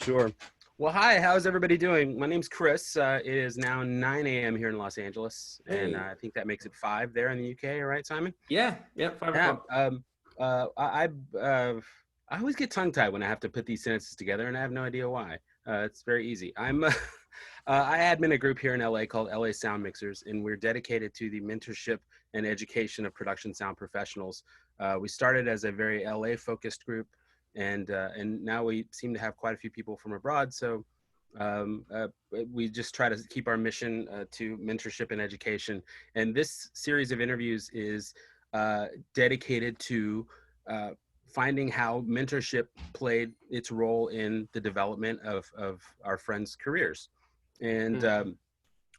Sure. Well, hi, how's everybody doing? My name's Chris. It is now 9 a.m. here in Los Angeles, and Hey. I think that makes it 5 there in the UK, right, Simon? Yeah, 5 o'clock. Uh, I, I, uh, I always get tongue-tied when I have to put these sentences together, and I have no idea why. It's very easy. I admin a group here in LA called LA Sound Mixers, and we're dedicated to the mentorship and education of production sound professionals. We started as a very LA-focused group, and now we seem to have quite a few people from abroad. So we just try to keep our mission to mentorship and education. And this series of interviews is dedicated to finding how mentorship played its role in the development of our friends' careers. And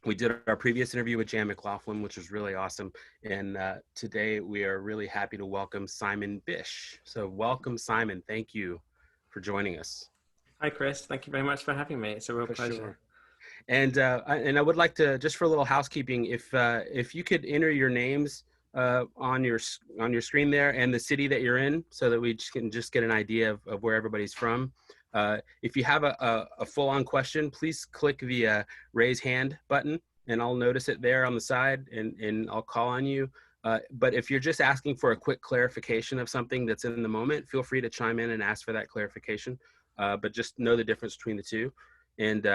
we did our previous interview with Jan McLaughlin, which was really awesome. And today we are really happy to welcome Simon Bysshe. So welcome, Simon. Thank you for joining us. Hi, Chris. Thank you very much for having me. It's a real pleasure. Sure. And I would like to, just for a little housekeeping, if you could enter your names on your screen there and the city that you're in, so that we can just get an idea of where everybody's from. If you have a full-on question, please click the raise hand button, and I'll notice it there on the side, and I'll call on you. But if you're just asking for a quick clarification of something that's in the moment, feel free to chime in and ask for that clarification. But just know the difference between the two. And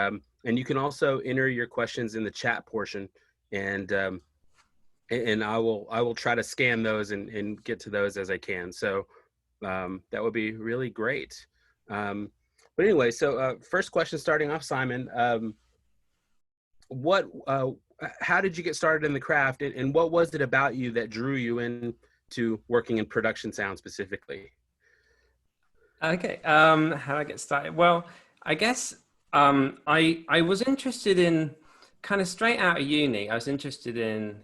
you can also enter your questions in the chat portion, and I will try to scan those and get to those as I can. So that would be really great. But anyway, so first question starting off, Simon, how did you get started in the craft, and what was it about you that drew you into working in production sound specifically? Okay, how I get started? Well, I guess I was interested in, kind of straight out of uni, I was interested in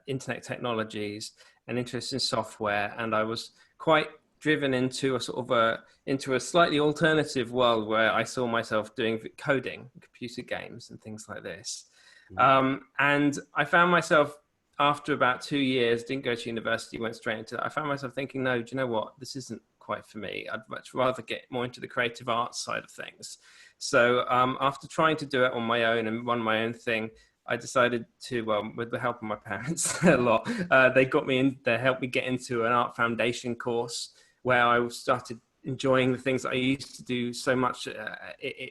internet technologies and interested in software, and I was quite driven into a slightly alternative world where I saw myself doing coding, computer games and things like this. And I found myself, after about 2 years, didn't go to university, went straight into that. I found myself thinking, no, do you know what? This isn't quite for me. I'd much rather get more into the creative arts side of things. So after trying to do it on my own and run my own thing, I decided to, with the help of my parents a lot, they helped me get into an art foundation course where I started enjoying the things that I used to do so much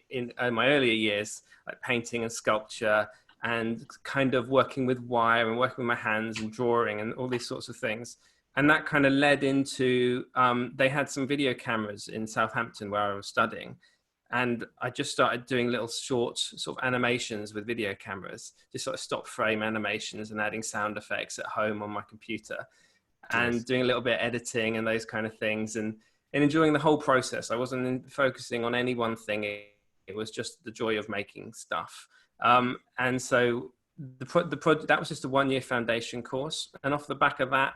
in my earlier years, like painting and sculpture, and kind of working with wire and working with my hands and drawing and all these sorts of things. And that kind of led into, they had some video cameras in Southampton where I was studying. And I just started doing little short sort of animations with video cameras, just sort of stop frame animations and adding sound effects at home on my computer. And nice. Doing a little bit of editing and those kind of things, and enjoying the whole process. I wasn't focusing on any one thing. It was just the joy of making stuff. And so the project, that was just a 1-year foundation course. And off the back of that,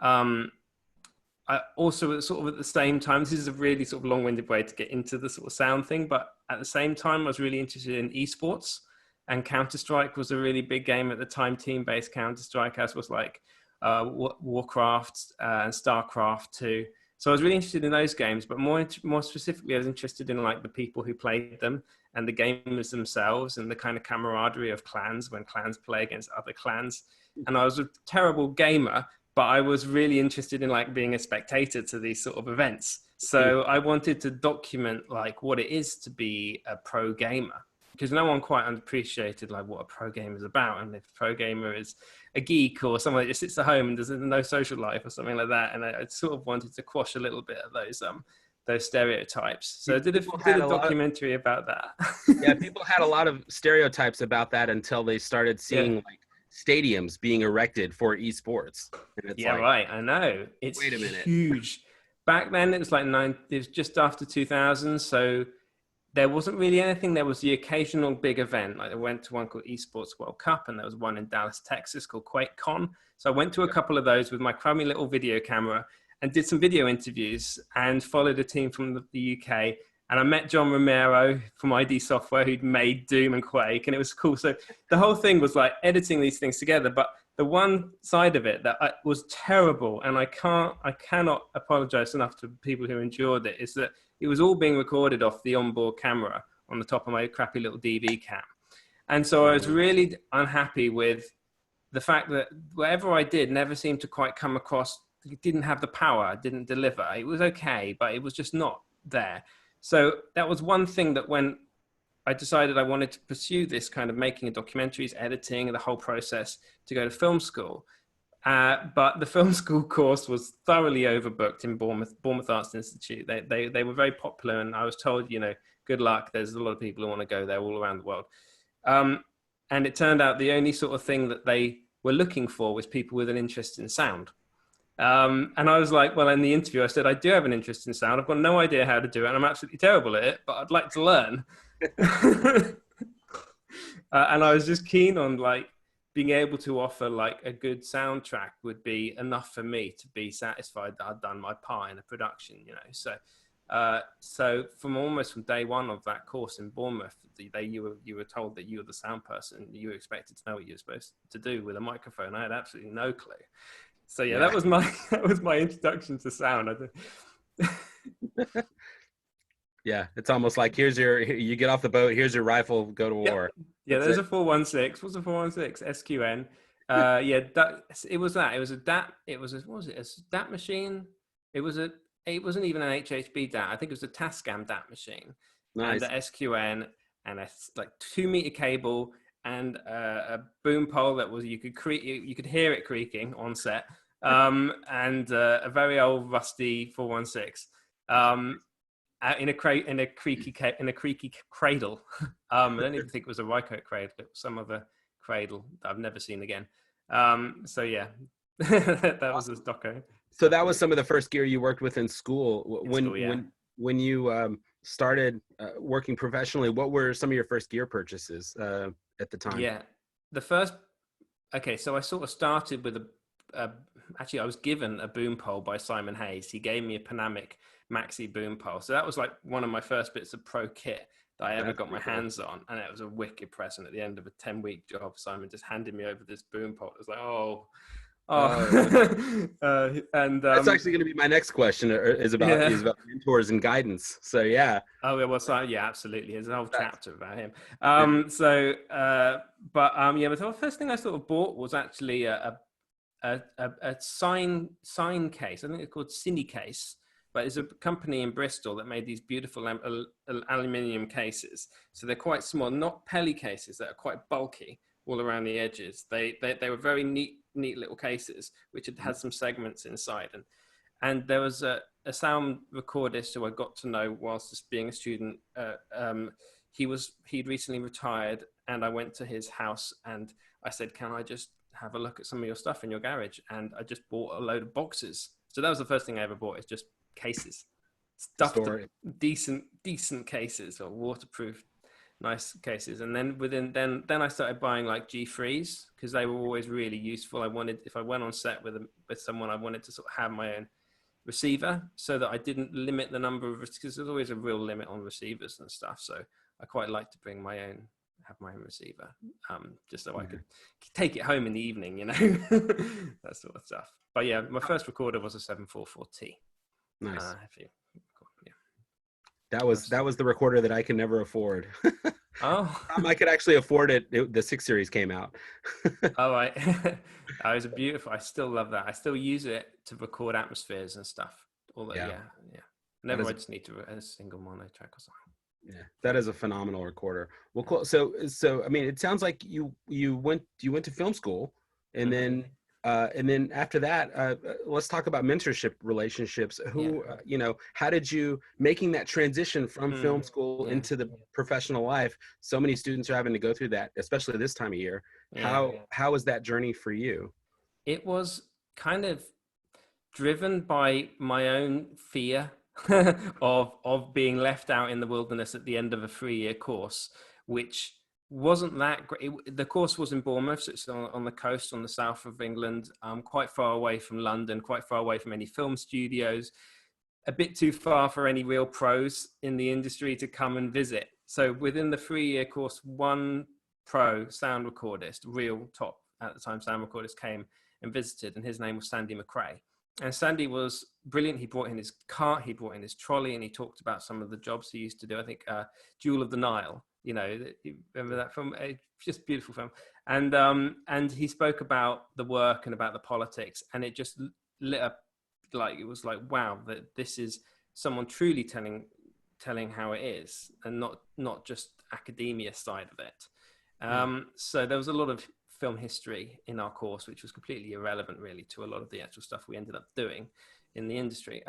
I also sort of at the same time, this is a really sort of long-winded way to get into the sort of sound thing, but at the same time, I was really interested in esports, and Counter-Strike was a really big game at the time, team-based Counter-Strike, as was like Warcraft and Starcraft too. So I was really interested in those games, but more specifically, I was interested in like the people who played them and the gamers themselves and the kind of camaraderie of clans when clans play against other clans. And I was a terrible gamer, but I was really interested in like being a spectator to these sort of events. So I wanted to document like what it is to be a pro gamer, because no one quite appreciated like what a pro gamer is about, and if a pro gamer is a geek or someone that just sits at home and does no social life or something like that. And I sort of wanted to quash a little bit of those stereotypes. So I did a documentary about that. Yeah, people had a lot of stereotypes about that until they started seeing like stadiums being erected for esports. And it's right. I know. It's wait a minute. Huge. Back then it was like it was just after 2000. So there wasn't really anything. There was the occasional big event. Like I went to one called Esports World Cup, and there was one in Dallas, Texas called QuakeCon. So I went to a couple of those with my crummy little video camera and did some video interviews and followed a team from the UK. And I met John Romero from ID Software, who'd made Doom and Quake, and it was cool. So the whole thing was like editing these things together. But the one side of it that was terrible, and I cannot apologize enough to people who endured it, is that it was all being recorded off the onboard camera on the top of my crappy little DV cam. And so I was really unhappy with the fact that whatever I did never seemed to quite come across. It didn't have the power, didn't deliver. It was okay, but it was just not there. So that was one thing that when I decided I wanted to pursue this kind of making of documentaries, editing, the whole process, to go to film school. But the film school course was thoroughly overbooked in Bournemouth Arts Institute. They were very popular, and I was told, you know, good luck. There's a lot of people who want to go there all around the world. And it turned out the only sort of thing that they were looking for was people with an interest in sound. And I was like, well, in the interview, I said, I do have an interest in sound. I've got no idea how to do it, and I'm absolutely terrible at it, but I'd like to learn. And I was just keen on like being able to offer like a good soundtrack would be enough for me to be satisfied that I'd done my part in a production, you know. So from day one of that course in Bournemouth, you were told that you were the sound person. You were expected to know what you were supposed to do with a microphone. I had absolutely no clue. So yeah, that was my introduction to sound. Yeah, it's almost like you get off the boat, here's your rifle, go to war. Yeah, there's a 416. What's a 416? SQN. It was a DAT. What was it? A DAT machine. It wasn't even an HHB DAT. I think it was a Tascam DAT machine. Nice. And the SQN and a like 2-meter cable and a boom pole that was you could hear it creaking on set. And a very old rusty 416. In a creaky cradle. I don't even think it was a Rycote cradle. It was some other cradle that I've never seen again. So yeah, that was a doco. So that was some of the first gear you worked with in school. When you started working professionally, what were some of your first gear purchases at the time? Yeah, so I sort of started with actually I was given a boom pole by Simon Hayes. He gave me a Panamic maxi boom pole. So that was like one of my first bits of pro kit that I ever got my hands on. And it was a wicked present at the end of a 10-week job. Simon just handed me over this boom pole. It was like, and that's actually going to be my next question is about mentors and guidance. So yeah. Oh yeah, well, so yeah, absolutely. There's a whole chapter about him. But the first thing I sort of bought was actually a sign case. I think it's called Cine Case, but it's a company in Bristol that made these beautiful aluminium cases. So they're quite small, not Pelly cases that are quite bulky all around the edges. They were very neat little cases, which had some segments inside. And there was a sound recordist who I got to know whilst just being a student. He'd recently retired, and I went to his house and I said, can I just have a look at some of your stuff in your garage? And I just bought a load of boxes. So that was the first thing I ever bought, is just cases, stuffed decent cases, or waterproof nice cases. And then then I started buying like G3s, because they were always really useful. If I went on set with someone, I wanted to sort of have my own receiver, so that I didn't limit the number of, because there's always a real limit on receivers and stuff. So I quite like to have my own receiver, just so I could take it home in the evening, you know, that sort of stuff. But yeah, my first recorder was a 744T. Nice. That was the recorder that I could never afford. I could actually afford it. The 6 Series came out. All right. It was beautiful. I still love that. I still use it to record atmospheres and stuff. Although, yeah. Never I just need to a single mono track or something. Yeah, that is a phenomenal recorder. Well, cool. So I mean, it sounds like you went to film school, and then after that, let's talk about mentorship relationships. How did you making that transition from film school into the professional life? So many students are having to go through that, especially this time of year. How was that journey for you? It was kind of driven by my own fear of being left out in the wilderness at the end of a 3-year course, which wasn't that great. The course was in Bournemouth, so it's on the coast, on the south of England, quite far away from London, quite far away from any film studios, a bit too far for any real pros in the industry to come and visit. So within the 3-year course, one pro sound recordist, real top at the time sound recordist, came and visited, and his name was Sandy McRae. And Sandy was brilliant. He brought in his cart, he brought in his trolley, and he talked about some of the jobs he used to do. I think Jewel of the Nile, you remember that film? It's just a beautiful film. And he spoke about the work and about the politics, and it just lit up, like it was like, wow, that this is someone truly telling how it is, and not just academia side of it. So there was a lot of film history in our course, which was completely irrelevant really to a lot of the actual stuff we ended up doing in the industry.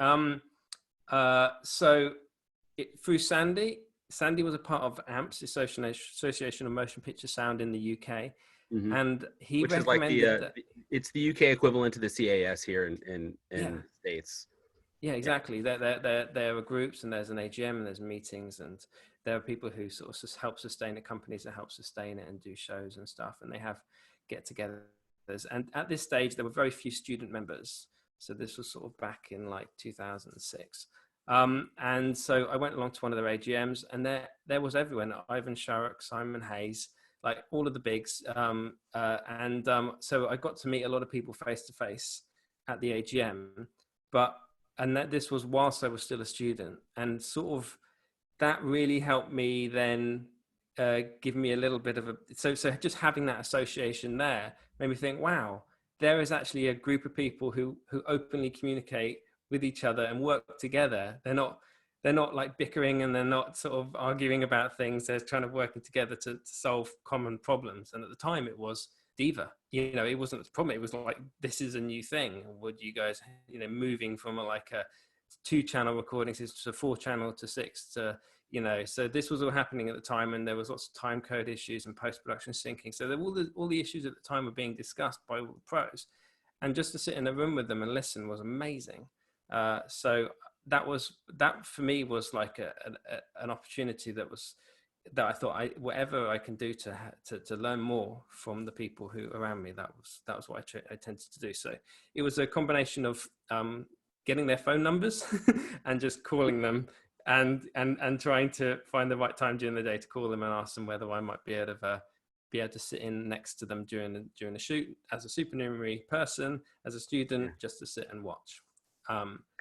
Through Sandy was a part of AMPS, the Association of Motion Picture Sound in the UK. And he Which recommended is like that it's the UK equivalent to the CAS here in the States. Yeah, exactly. There are groups, and there's an AGM, and there's meetings, and there are people who sort of help sustain it, companies that help sustain it and do shows and stuff, and they have get-togethers. And at this stage, there were very few student members, so this was sort of back in like 2006. And so I went along to one of their AGMs, and there was everyone: Ivan Sharrock, Simon Hayes, like all of the bigs. So I got to meet a lot of people face to face at the AGM, and that this was whilst I was still a student, and sort of that really helped me then give me a little bit of so just having that association there made me think, wow, there is actually a group of people who openly communicate with each other and work together. They're not like bickering, and they're not sort of arguing about things. They're trying to working together to solve common problems. And at the time it was Diva, it wasn't a problem. It was like, this is a new thing. Would you guys, moving from a 2-channel recording system to 4-channel to 6 to, so this was all happening at the time, and there was lots of time code issues and post-production syncing. So all the issues at the time were being discussed by all the pros, and just to sit in a room with them and listen was amazing. So that for me was like an opportunity that I thought whatever I can do to learn more from the people who around me, that was what I tended to do. So it was a combination of getting their phone numbers and just calling them and trying to find the right time during the day to call them and ask them whether I might be able to sit in next to them during the shoot as a supernumerary person, as a student, just to sit and watch.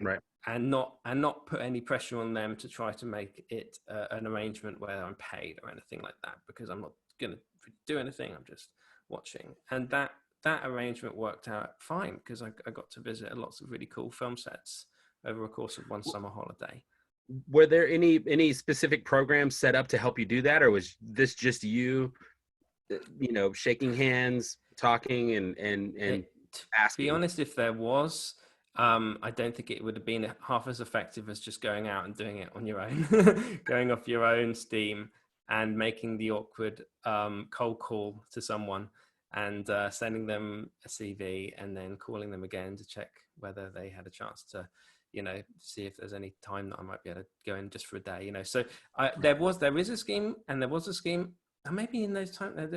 Right. And not put any pressure on them to try to make it an arrangement where I'm paid or anything like that, because I'm not going to do anything. I'm just watching. And that arrangement worked out fine, because I got to visit lots of really cool film sets over a course of one summer holiday. Were there any specific programs set up to help you do that, or was this just you, shaking hands, talking, and asking? To be honest, if there was, I don't think it would have been half as effective as just going out and doing it on your own, going off your own steam and making the awkward cold call to someone and sending them a CV and then calling them again to check whether they had a chance to, see if there's any time that I might be able to go in just for a day, So there is a scheme, and there was a scheme, and maybe in those times,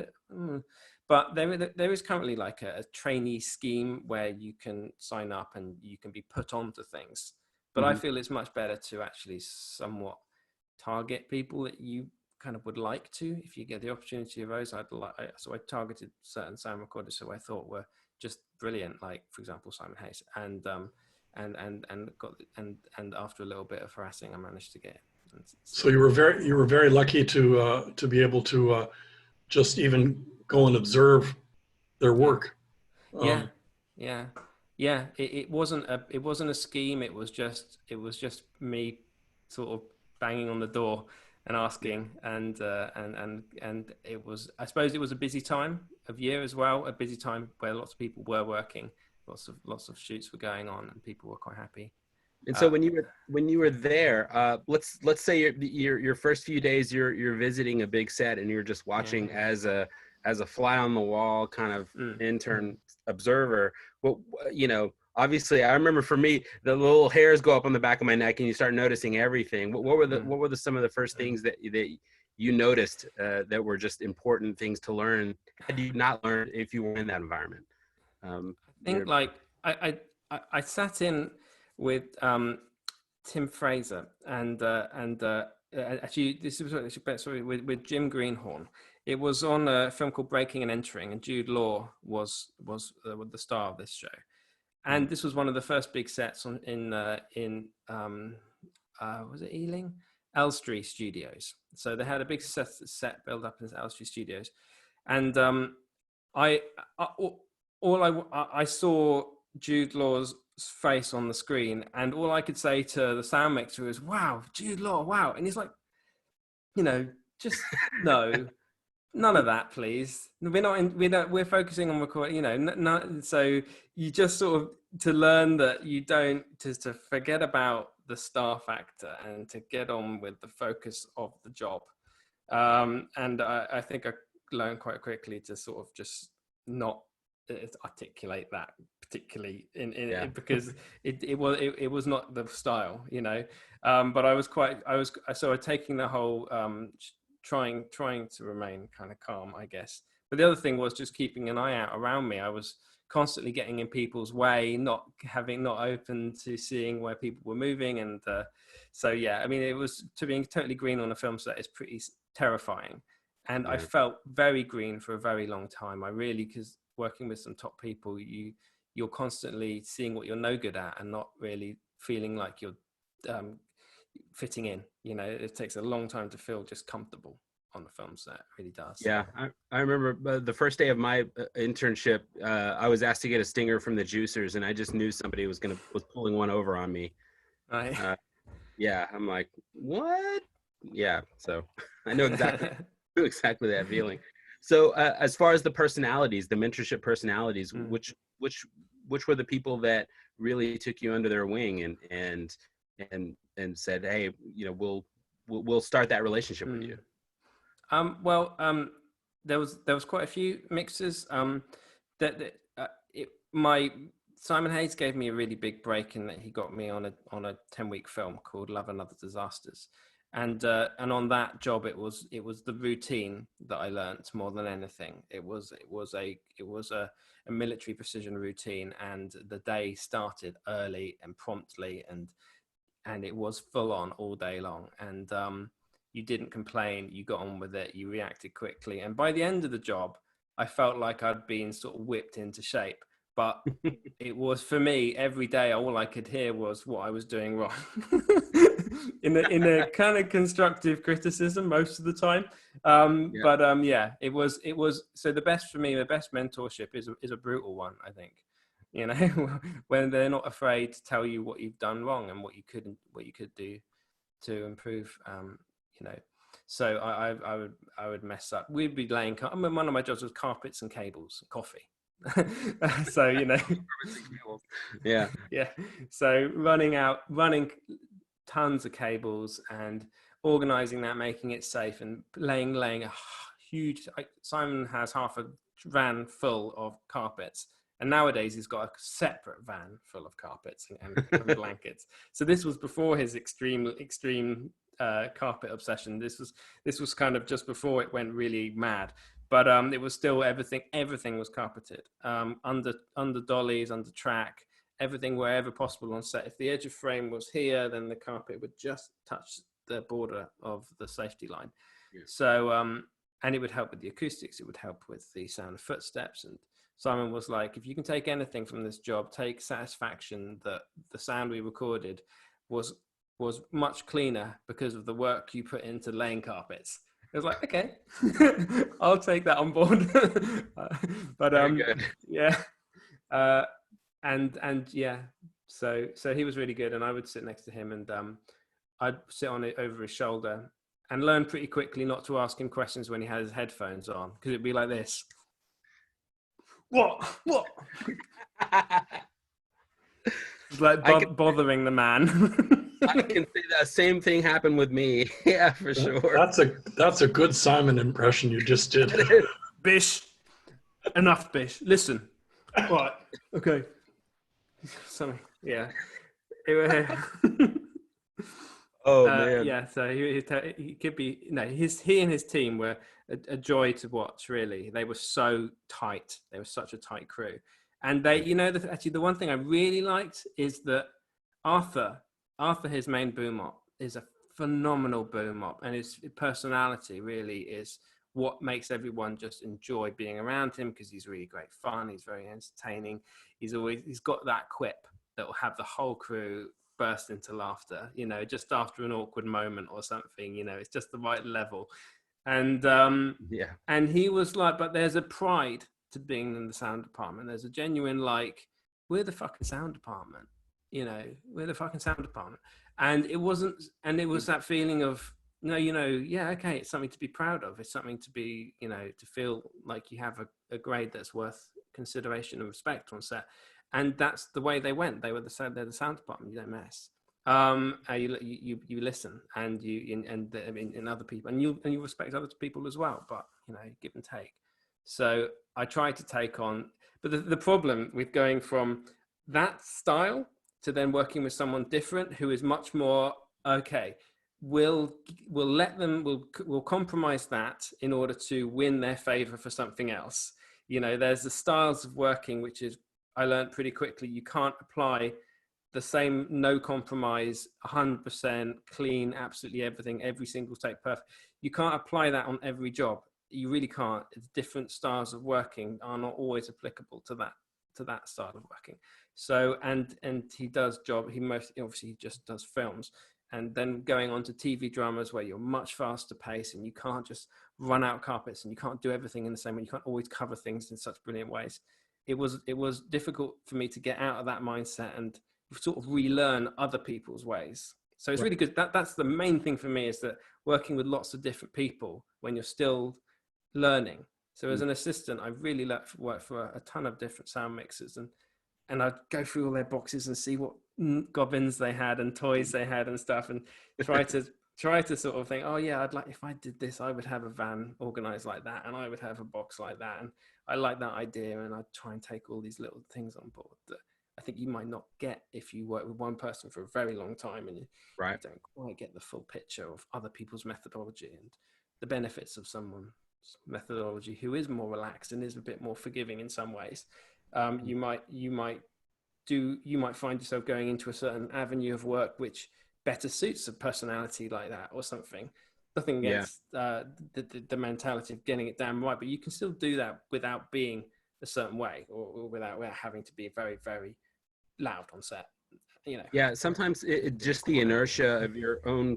but there is currently like a trainee scheme where you can sign up and you can be put onto things. But I feel it's much better to actually somewhat target people that you kind of would like to, if you get the opportunity arose. So I targeted certain sound recorders who I thought were just brilliant, like for example Simon Hayes, and after a little bit of harassing, I managed to get it. So you were very lucky to be able to just even go and observe their work. Yeah. It wasn't a scheme. It was just me sort of banging on the door and asking, and it was, I suppose it was a busy time of year as well, a busy time where lots of people were working, lots of shoots were going on, and people were quite happy. And so when you were there, let's say your first few days you're visiting a big set and you're just watching as a fly on the wall kind of intern observer. Well, obviously I remember for me, the little hairs go up on the back of my neck and you start noticing everything. What were some of the first things that you noticed that were just important things to learn had you not learned if you were in that environment? I think I sat in with Tim Fraser and actually this was with Jim Greenhorn. It was on a film called Breaking and Entering, and Jude Law was the star of this show. And this was one of the first big sets in was it Ealing? Elstree Studios. So they had a big set built up in Elstree Studios, and I saw Jude Law's face on the screen, and all I could say to the sound mixer was, "Wow, Jude Law, wow!" And he's like, just no. None of that, please. We're focusing on recording, so you just sort of, to learn that you don't, to forget about the star factor and to get on with the focus of the job. And I think I learned quite quickly to sort of just not articulate that particularly because it was not the style, but I was taking the whole, trying to remain kind of calm, I guess. But the other thing was just keeping an eye out around me. I was constantly getting in people's way, not open to seeing where people were moving. And so, yeah, I mean, it was, to being totally green on a film set is pretty terrifying. And I felt very green for a very long time. because working with some top people, you're constantly seeing what you're no good at and not really feeling like you're fitting in. It takes a long time to feel just comfortable on the film set. It really does. Yeah, I remember the first day of my internship, I was asked to get a stinger from the juicers, and I just knew somebody was pulling one over on me. Right. Yeah, I'm like, what? Yeah, so I know exactly that feeling. So as far as the personalities, the mentorship personalities, which were the people that really took you under their wing and said, hey, we'll start that relationship with you? There was quite a few mixers. Simon Hayes gave me a really big break in that he got me on a 10-week film called Love and Other Disasters, and on that job it was the routine that I learnt more than anything. It was a military precision routine, and the day started early and promptly, and it was full on all day long, and you didn't complain, you got on with it, you reacted quickly, and by the end of the job I felt like I'd been sort of whipped into shape. But it was, for me, every day all I could hear was what I was doing wrong in a kind of constructive criticism most of the time. It was so the best for me, the best mentorship is a brutal one, I think. When they're not afraid to tell you what you've done wrong and what you could do to improve. So I would mess up. We'd be laying. One of my jobs was carpets and cables, coffee. So yeah. So running tons of cables and organizing that, making it safe, and laying a huge. Simon has half a van full of carpets. And nowadays he's got a separate van full of carpets and blankets. So this was before his extreme carpet obsession. This was kind of just before it went really mad. But it was still everything was carpeted. Under dollies, under track, everything wherever possible on set. If the edge of frame was here, then the carpet would just touch the border of the safety line. Yeah. So and it would help with the acoustics. It would help with the sound of footsteps. And Simon was like, if you can take anything from this job, take satisfaction that the sound we recorded was much cleaner because of the work you put into laying carpets. It was like, okay, I'll take that on board. But yeah, and yeah, so he was really good, and I would sit next to him, and I'd sit on it over his shoulder, and learn pretty quickly not to ask him questions when he had his headphones on, because it'd be like this. What? It's like bothering the man. I can say that same thing happened with me. Yeah, for sure. That's a good Simon impression you just did. Bysshe, enough, Bysshe. Listen. Right. Okay. Something. Yeah. Man. Yeah. So he could be. He and his team were a joy to watch. Really, they were so tight. They were such a tight crew, and they. Actually, the one thing I really liked is that Arthur, his main boom op, is a phenomenal boom op, and his personality really is what makes everyone just enjoy being around him, because he's really great fun, he's very entertaining, he's got that quip that will have the whole crew burst into laughter, you know, just after an awkward moment or something, you know, it's just the right level. And Yeah. and he was like, but there's a pride to being in the sound department. There's a genuine, like, we're the fucking sound department, you know, we're the fucking sound department. And it was that feeling of, no, you know, yeah, okay, it's something to be proud of. It's something to be, you know, to feel like you have a grade that's worth consideration and respect on set. And that's the way they went. They're the sound department. You don't mess. You listen, and and other people, and you respect other people as well. But you know, give and take. So I try to take on, but the problem with going from that style to then working with someone different who is much more okay, we'll compromise that in order to win their favor for something else. You know, there's the styles of working, which is, I learned pretty quickly, you can't apply the same no compromise, 100% clean, absolutely everything, every single take perfect. You can't apply that on every job. You really can't. It's different styles of working are not always applicable to that style of working. So, and he does job, he obviously just does films. And then going on to TV dramas where you're much faster paced and you can't just run out carpets and you can't do everything in the same way. You can't always cover things in such brilliant ways. It was difficult for me to get out of that mindset and sort of relearn other people's ways. So it's really good. That's the main thing for me, is that working with lots of different people when you're still learning. So as an assistant, I really worked for a ton of different sound mixers, and I'd go through all their boxes and see what goblins they had and toys they had and stuff, and try to sort of think, oh yeah, I'd like, if I did this, I would have a van organized like that, and I would have a box like that, and I like that idea, and I'd try and take all these little things on board that I think you might not get if you work with one person for a very long time and you don't quite get the full picture of other people's methodology and the benefits of someone's methodology who is more relaxed and is a bit more forgiving in some ways. You might find yourself going into a certain avenue of work which better suits a personality like that or something. Nothing against the mentality of getting it down right, but you can still do that without being a certain way, or without having to be very, very loud on set. You know. Yeah, sometimes it just the inertia of your own.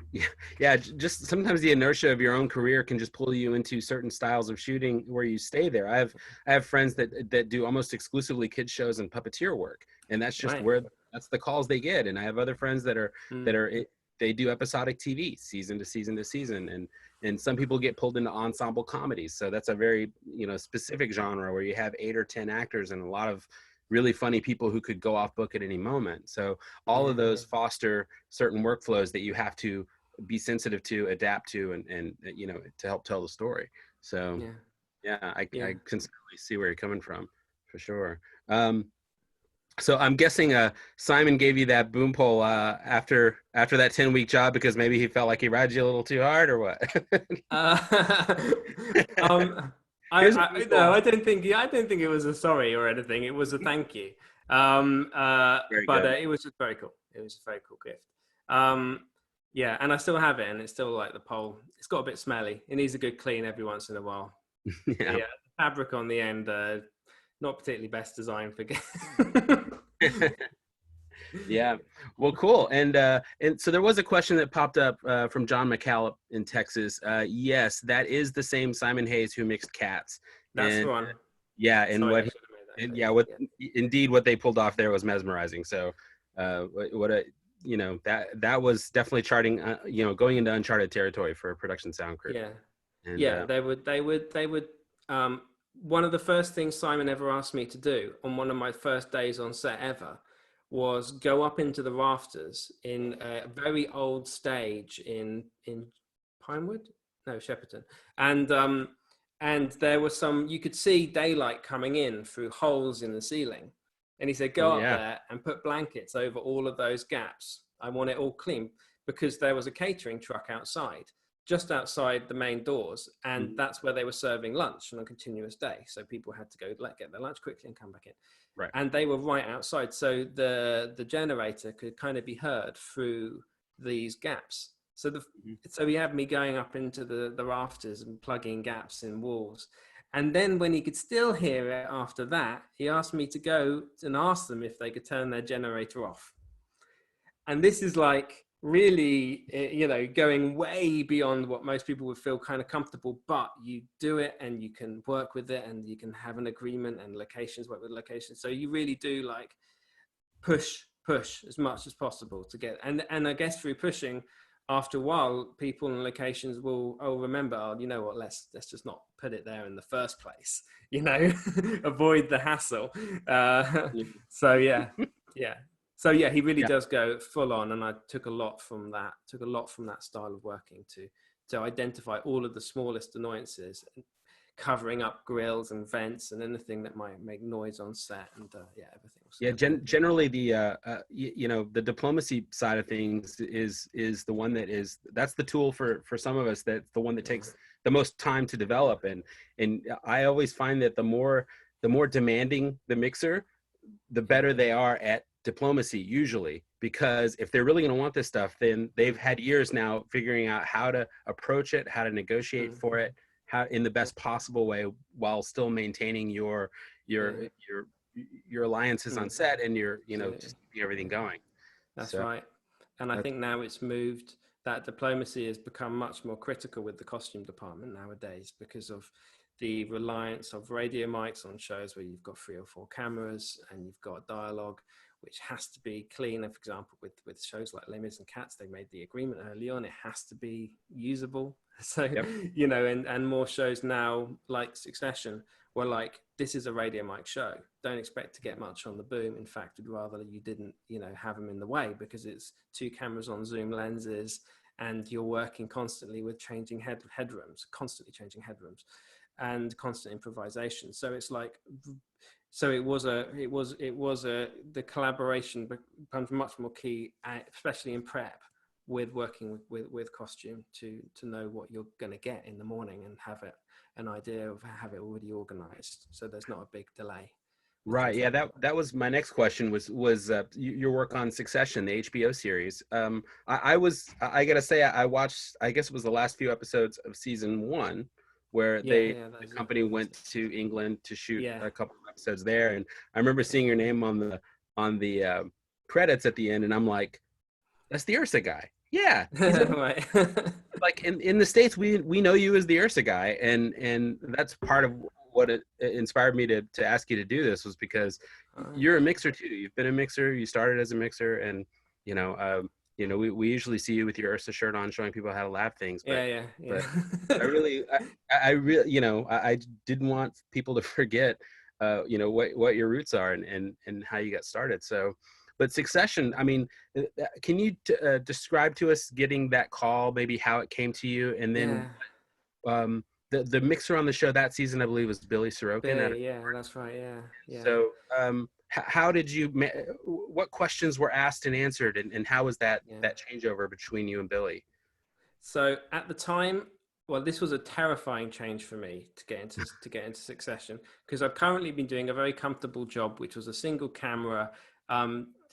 Yeah, just sometimes the inertia of your own career can just pull you into certain styles of shooting where you stay there. I have friends that do almost exclusively kids shows and puppeteer work, and that's just where that's the calls they get. And I have other friends that are they do episodic TV, season to season to season, and some people get pulled into ensemble comedies. So that's a very specific genre where you have 8 or 10 actors and a lot of really funny people who could go off book at any moment. So all of those foster certain workflows that you have to be sensitive to, adapt to, and to help tell the story. So I can certainly see where you're coming from, for sure. So I'm guessing Simon gave you that boom pole after that 10-week job because maybe he felt like he ride you a little too hard, or what? I didn't think it was a sorry or anything. It was a thank you. It was just very cool. It was a very cool gift. And I still have it, and it's still like the pole. It's got a bit smelly. It needs a good clean every once in a while. The fabric on the end, not particularly best design for. Yeah, well, cool. And so there was a question that popped up from John McCallop in Texas. Yes, that is the same Simon Hayes who mixed Cats. That's the one. Yeah, and Sorry, what they pulled off there was mesmerizing. So that was definitely charting, going into uncharted territory for a production sound crew. Yeah. And, they would one of the first things Simon ever asked me to do on one of my first days on set ever was go up into the rafters in a very old stage in Shepperton. And there was you could see daylight coming in through holes in the ceiling. And he said, go up there and put blankets over all of those gaps. I want it all clean, because there was a catering truck outside, just outside the main doors. And that's where they were serving lunch on a continuous day. So people had to go get their lunch quickly and come back in. Right. And they were right outside. So the generator could kind of be heard through these gaps. So he had me going up into the rafters and plugging gaps in walls. And then when he could still hear it after that, he asked me to go and ask them if they could turn their generator off. And this is like really, you know, going way beyond what most people would feel kind of comfortable, but you do it and you can work with it and you can have an agreement, and locations, work with locations. So you really do like push as much as possible to get, and I guess through pushing, after a while, people and locations will, remember, you know what, let's just not put it there in the first place, you know, avoid the hassle. So yeah. So yeah, he really does go full on, and I took a lot from that style of working to identify all of the smallest annoyances, covering up grills and vents and anything that might make noise on set, and everything else. Yeah, generally the you know, the diplomacy side of things is the one that's the tool for some of us, that's the one that takes the most time to develop, and I always find that the more demanding the mixer, the better they are at diplomacy usually, because if they're really going to want this stuff, then they've had years now figuring out how to approach it, how to negotiate for it, how in the best possible way, while still maintaining your alliances on set and your, you know, just keeping everything going. That's right. And I think now it's moved, that diplomacy has become much more critical with the costume department nowadays, because of the reliance of radio mics on shows where you've got 3 or 4 cameras and you've got dialogue, which has to be clean. And for example, with shows like Les Mis and Cats, they made the agreement early on, it has to be usable. So, you know, and more shows now like Succession were like, this is a radio mic show. Don't expect to get much on the boom. In fact, we'd rather you didn't, you know, have them in the way, because it's 2 cameras on zoom lenses and you're working constantly with changing headrooms, constantly changing headrooms and constant improvisation. So it's like, the collaboration becomes much more key, especially in prep, with working with costume, to know what you're going to get in the morning and have an idea of, have it already organized, so there's not a big delay. Right. Yeah, that was my next question, was your work on Succession, the HBO series. I gotta say, I watched, I guess it was the last few episodes of season 1, where the company went to England to shoot a couple of episodes there, and I remember seeing your name on the credits at the end, and I'm like, that's the URSA guy. Yeah, he's right. like in the States, we know you as the URSA guy, and that's part of what it inspired me to ask you to do this, was because you're a mixer too. You've been a mixer. You started as a mixer, and you know, we usually see you with your URSA shirt on, showing people how to lab things. But, but I really, you know, I didn't want people to forget, you know, what your roots are and how you got started. So, but Succession, I mean, can you describe to us getting that call, maybe how it came to you, and then the mixer on the show that season, I believe, was Billy Sorokin. Yeah, that's right. Yeah. So, how did you? What questions were asked and answered, and how was that changeover between you and Billy? So at the time, well, this was a terrifying change for me to get into Succession, because I've currently been doing a very comfortable job, which was a single camera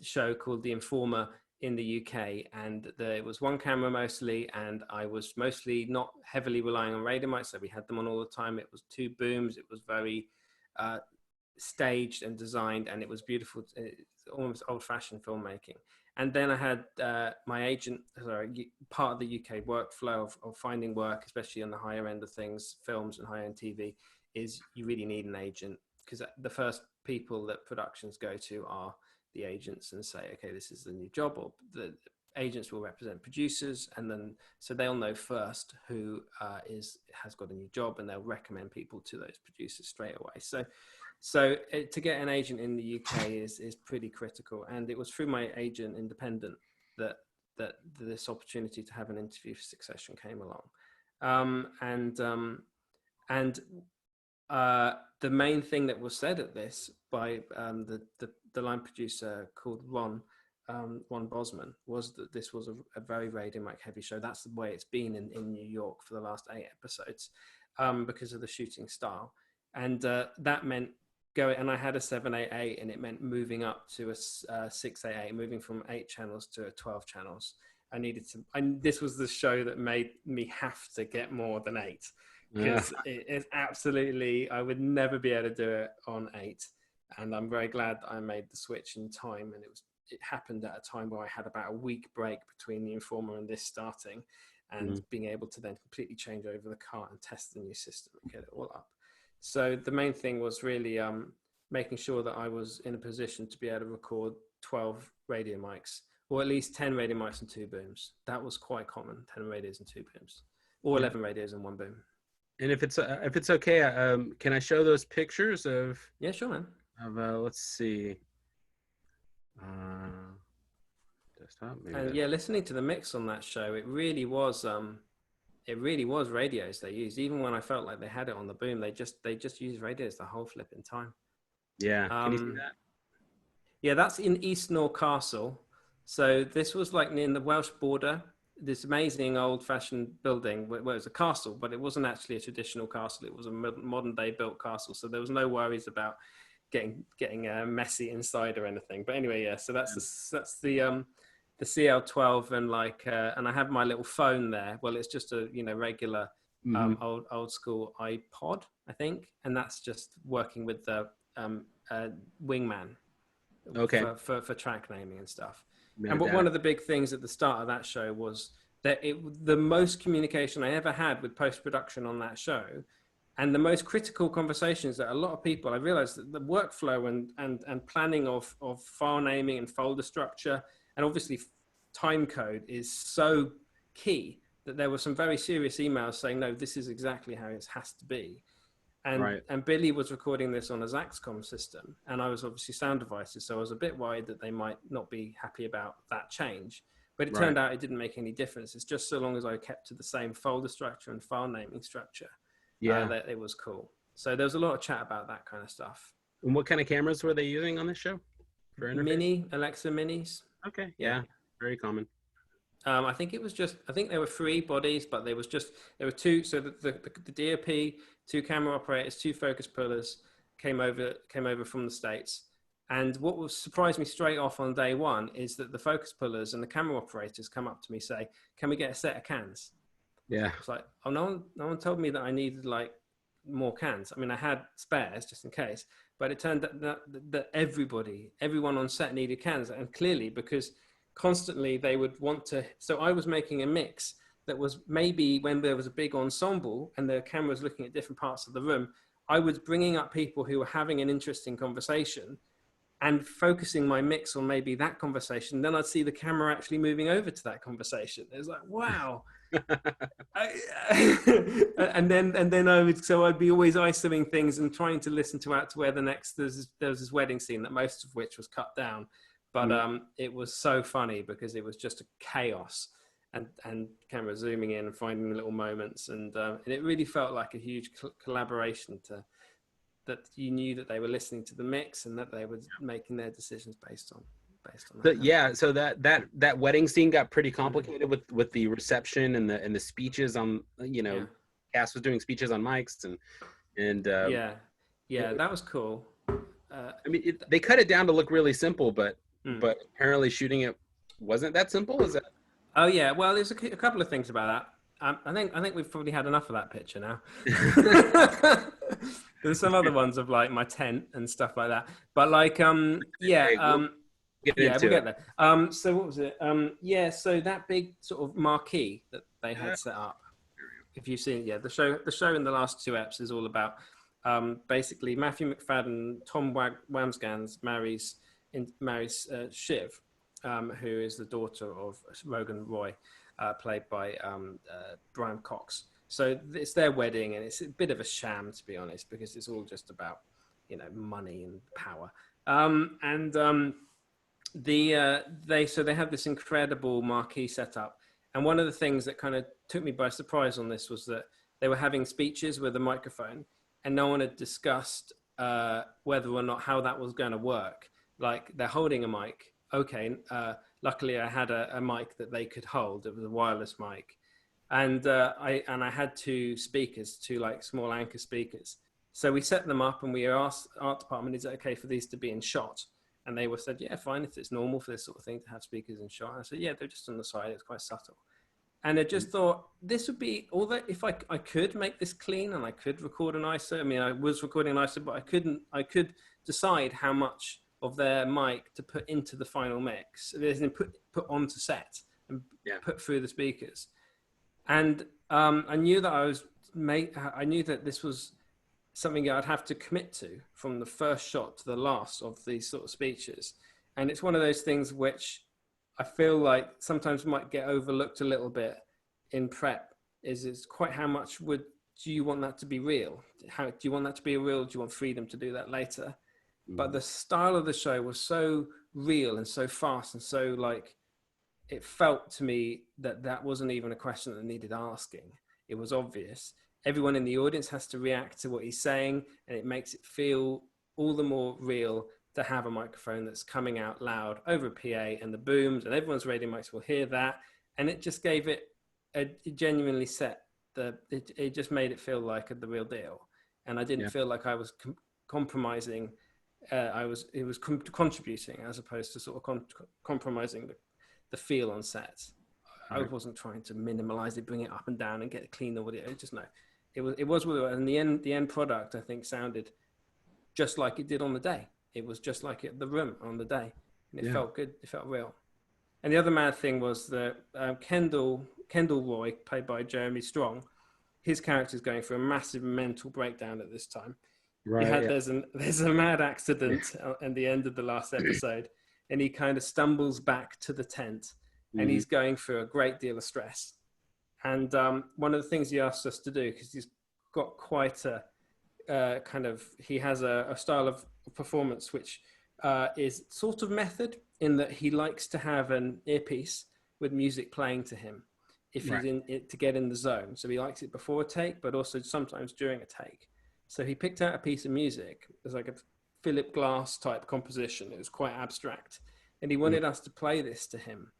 show called The Informer in the UK, and it was 1 camera mostly, and I was mostly not heavily relying on radio mics, so we had them on all the time. It was 2 booms. It was very staged and designed, and it was beautiful. It's almost old-fashioned filmmaking. And then I had my agent, part of the UK workflow of finding work, especially on the higher end of things, films and high-end TV, is you really need an agent, because the first people that productions go to are the agents and say, okay, this is the new job, or the agents will represent producers, and then so they'll know first who has got a new job, and they'll recommend people to those producers straight away. So to get an agent in the UK is pretty critical, and it was through my agent independent that this opportunity to have an interview for Succession came along, and the main thing that was said at this by the line producer called Ron Bosman was that this was a very radio mic heavy show. That's the way it's been in New York for the last 8 episodes, because of the shooting style, and that meant and I had a 788, and it meant moving up to a 688, moving from 8 channels to 12 channels, I needed to, and this was the show that made me have to get more than 8, because it is absolutely, I would never be able to do it on 8. And I'm very glad that I made the switch in time. And it happened at a time where I had about a week break between the Informer and this starting, and being able to then completely change over the car and test the new system and get it all up. So the main thing was really making sure that I was in a position to be able to record 12 radio mics, or at least 10 radio mics and 2 booms. That was quite common, 10 radios and 2 booms, or 11 radios and 1 boom. And if it's okay, can I show those pictures of? Yeah, sure, man. Let's see. Desktop. Maybe And yeah, listening to the mix on that show, it really was radios they used. Even when I felt like they had it on the boom, they just used radios the whole flipping time. Yeah. Can you see that? Yeah, that's in East Nor Castle. So this was like near the Welsh border. This amazing old-fashioned building. Well, it was a castle, but it wasn't actually a traditional castle. It was a modern-day built castle. So there was no worries about getting messy inside or anything. But anyway, yeah. So that's the CL12, and and I have my little phone there. Well, it's just a regular old school iPod, I think, and that's just working with the Wingman. Okay. For track naming and stuff. Yeah, and one of the big things at the start of that show was that the most communication I ever had with post-production on that show, and the most critical conversations that a lot of people, I realized that the workflow and planning of file naming and folder structure, and obviously time code, is so key that there were some very serious emails saying, no, this is exactly how it has to be. And Billy was recording this on a Zaxcom system, and I was obviously sound devices, so I was a bit worried that they might not be happy about that change. But it turned out it didn't make any difference. It's just so long as I kept to the same folder structure and file naming structure, that it was cool. So there was a lot of chat about that kind of stuff. And what kind of cameras were they using on this show? For Mini, Alexa Minis. Okay, yeah, very common. I think there were 3 bodies, but there were 2. So the DOP, 2 camera operators, 2 focus pullers came over from the States. And what surprised me straight off on day 1 is that the focus pullers and the camera operators come up to me, say, "Can we get a set of cans?" Yeah. It's like, oh, no one told me that I needed like more cans. I mean, I had spares just in case, but it turned out that everyone on set needed cans, and clearly because constantly they would want to. So I was making a mix that was, maybe when there was a big ensemble and the camera was looking at different parts of the room, I was bringing up people who were having an interesting conversation and focusing my mix on maybe that conversation. Then I'd see the camera actually moving over to that conversation. It was like, wow. and then I'd be always ISOing things and trying to listen to where the next, there was this wedding scene that most of which was cut down. But it was so funny because it was just a chaos, and camera zooming in and finding little moments, and it really felt like a huge collaboration that you knew that they were listening to the mix and that they were making their decisions based on that. So that wedding scene got pretty complicated with the reception and the speeches on, Cass was doing speeches on mics and that was cool. I mean, they cut it down to look really simple, but apparently shooting it wasn't that simple. Is that? Oh yeah, well, there's a couple of things about that. I think we've probably had enough of that picture now. There's some other ones of like my tent and stuff like that, but like we'll get there. So what was it? So that big sort of marquee that they had set up. If you've seen, the show in the last 2 eps is all about basically Matthew McFadden, Tom Wamsgans marries Shiv, who is the daughter of Rogan Roy, played by Brian Cox. So it's their wedding, and it's a bit of a sham, to be honest, because it's all just about money and power. They had this incredible marquee set up, and one of the things that kind of took me by surprise on this was that they were having speeches with a microphone, and no one had discussed whether or not how that was going to work. Like, they're holding a mic. Okay. Luckily I had a mic that they could hold. It was a wireless mic. And I had 2 speakers, 2 like small anchor speakers. So we set them up and we asked art department, is it okay for these to be in shot? And they were said, yeah, fine, if it's normal for this sort of thing to have speakers in shot. And I said, yeah, they're just on the side. It's quite subtle. And I just thought this would be, although if I could make this clean and I could record an ISO, I mean, I was recording an ISO, but I could decide how much of their mic to put into the final mix, put onto set and put through the speakers. And I knew that I knew that this was something I'd have to commit to from the first shot to the last of these sort of speeches. And it's one of those things which I feel like sometimes might get overlooked a little bit in prep, is quite how much do you want that to be real? Do you want that to be real? Do you want freedom to do that later? But the style of the show was so real and so fast and so like, it felt to me that wasn't even a question that needed asking. It was obvious. Everyone in the audience has to react to what he's saying, and it makes it feel all the more real to have a microphone that's coming out loud over a PA and the booms, and everyone's radio mics will hear that. And it just gave it it genuinely it just made it feel like the real deal. And I didn't feel like I was compromising. It was contributing as opposed to sort of compromising the feel on set. I wasn't trying to minimalize it, bring it up and down and get a clean audio. It was and the end product, I think, sounded just like it did on the day. It was just like the room on the day, and it felt good. It felt real. And the other mad thing was that Kendall Roy, played by Jeremy Strong, his character is going through a massive mental breakdown at this time. Right. There's a mad accident at the end of the last episode, and he kind of stumbles back to the tent, and he's going through a great deal of stress. And one of the things he asked us to do, because he's got quite a he has a style of performance which is sort of method, in that he likes to have an earpiece with music playing to him if he's in it, to get in the zone. So he likes it before a take, but also sometimes during a take. So he picked out a piece of music. It was like a Philip Glass type composition. It was quite abstract, and he wanted us to play this to him.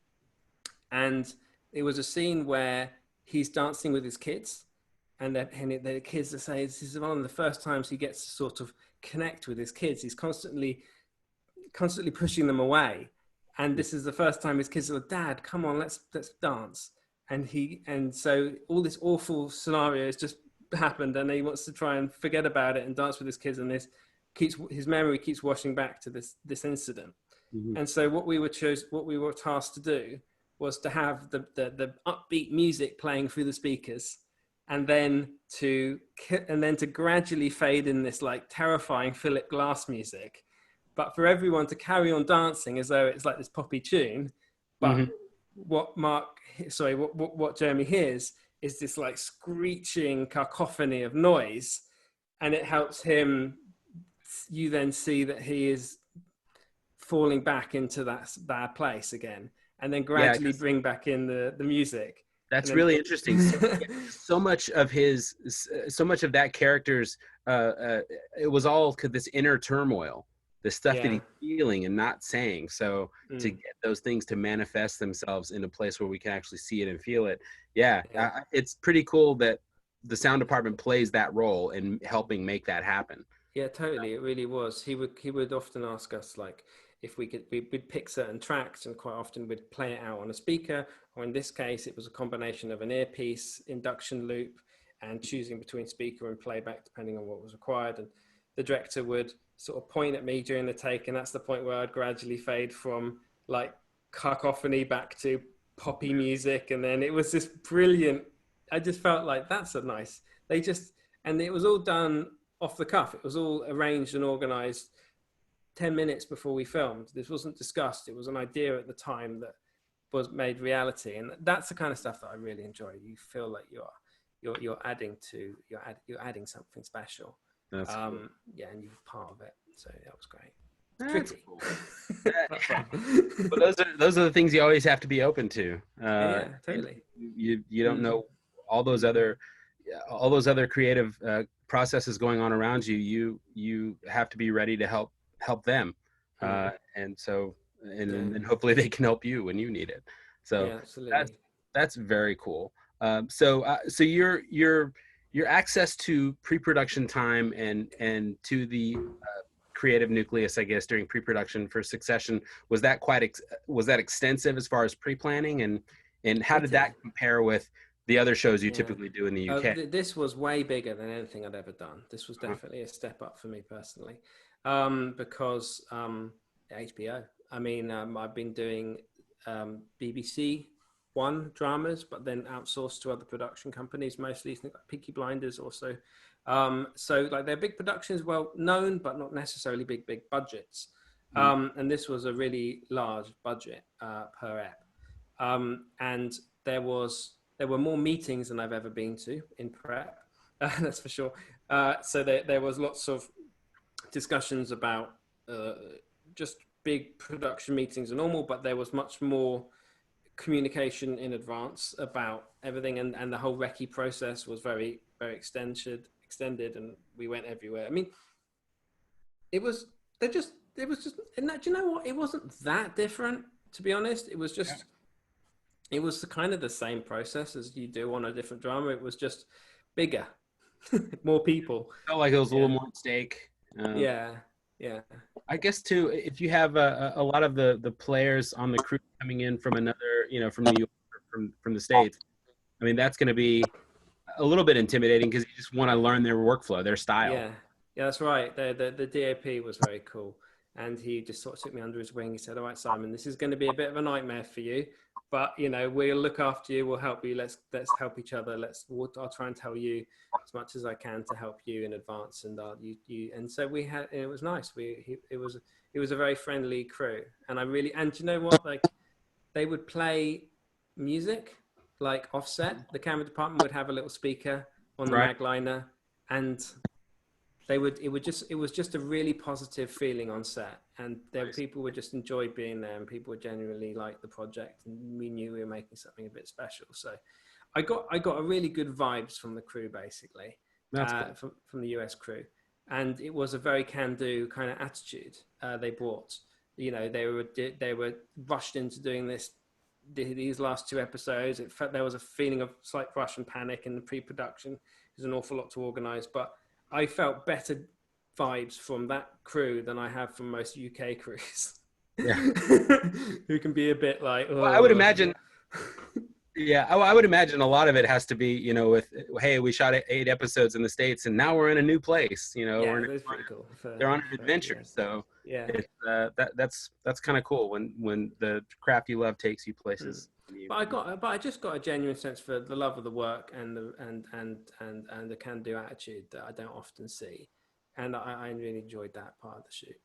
And it was a scene where he's dancing with his kids, and the kids are saying this is one of the first times he gets to sort of connect with his kids. He's constantly pushing them away, and this is the first time his kids are like, "Dad, come on, let's dance." And so all this awful scenario has just happened, and he wants to try and forget about it and dance with his kids, and his memory keeps washing back to this incident. And so what we were tasked to do was to have the upbeat music playing through the speakers, and then to gradually fade in this like terrifying Philip Glass music, but for everyone to carry on dancing as though it's like this poppy tune. But what Jeremy hears is this like screeching cacophony of noise, and it helps him. You then see that he is falling back into that bad place again, and then gradually bring back in the music. That's really interesting. So much of that character's, it was all this inner turmoil, the stuff that he's feeling and not saying. So to get those things to manifest themselves in a place where we can actually see it and feel it. It's pretty cool that the sound department plays that role in helping make that happen. Yeah, totally. It really was. He would often ask us, like, if we'd pick certain tracks, and quite often we'd play it out on a speaker, or in this case, it was a combination of an earpiece, induction loop, and choosing between speaker and playback, depending on what was required. And the director would sort of point at me during the take, and that's the point where I'd gradually fade from like cacophony back to poppy music. And then it was this brilliant, I just felt like that's a nice, and it was all done off the cuff. It was all arranged and organized 10 minutes before we filmed. This wasn't discussed. It was an idea at the time that was made reality. And that's the kind of stuff that I really enjoy. You feel like you're adding something special. That's cool. And you're part of it. So that was great. That's cool. But those are the things you always have to be open to. Totally. You don't know all those other creative processes going on around you. You have to be ready to help them, and hopefully they can help you when you need it. So that's very cool. So your access to pre-production time and to the creative nucleus, I guess, during pre-production for Succession, was that was that extensive as far as pre-planning, and how did that compare with the other shows you typically do in the UK? This was way bigger than anything I'd ever done. This was definitely a step up for me personally, because HBO. I mean, I've been doing BBC One dramas, but then outsourced to other production companies, mostly like Peaky Blinders also. So like they're big productions, well known, but not necessarily big budgets. And this was a really large budget per ep. And there were more meetings than I've ever been to in prep, that's for sure. So there was lots of discussions about just big production meetings are normal, but there was much more communication in advance about everything, and the whole recce process was very extended, and we went everywhere. I mean, it was just, and that, do you know what? It wasn't that different, to be honest. It was just, it was kind of the same process as you do on a different drama. It was just bigger, more people. Felt like it was a little more at stake. Yeah. I guess too, if you have a lot of the players on the crew coming in from another, from New York, from the States, I mean, that's going to be a little bit intimidating because you just want to learn their workflow, their style. Yeah, that's right. The DOP was very cool, and he just sort of took me under his wing. He said, "All right, Simon, this is going to be a bit of a nightmare for you, but we'll look after you. We'll help you. Let's help each other. I'll try and tell you as much as I can to help you in advance." And and so we had. It was nice. It was a very friendly crew, and you know what? Like, they would play music like offset. The camera department would have a little speaker on the magliner, and it was just a really positive feeling on set, and people would just enjoy being there, and people would genuinely like the project, and we knew we were making something a bit special. So I got a really good vibes from the crew, basically, from the US crew, and it was a very can-do kind of attitude they brought. They were rushed into doing these last 2 episodes. There was a feeling of slight rush and panic in the pre-production. There's an awful lot to organize, but I felt better vibes from that crew than I have from most UK crews. Yeah. Who can be a bit like, oh. Well, I would imagine. Yeah, I would imagine a lot of it has to be, with, hey, we shot 8 episodes in the States and now we're in a new place, that's pretty cool. They're on an adventure. So it's, that's kind of cool when the craft you love takes you places. But I just got a genuine sense for the love of the work and the can-do attitude that I don't often see, and I really enjoyed that part of the shoot.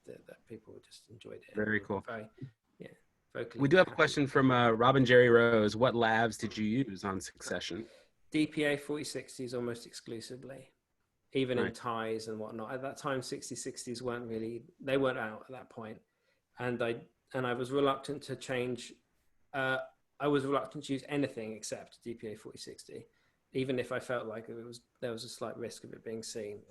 That people just enjoyed it. Very cool. We do have a question from Robin Jerry Rose. What LAVS did you use on Succession? DPA 4060s almost exclusively, even in ties and whatnot. At that time, 6060s weren't out at that point, and I was reluctant to change. I was reluctant to use anything except DPA 4060, even if I felt like there was a slight risk of it being seen.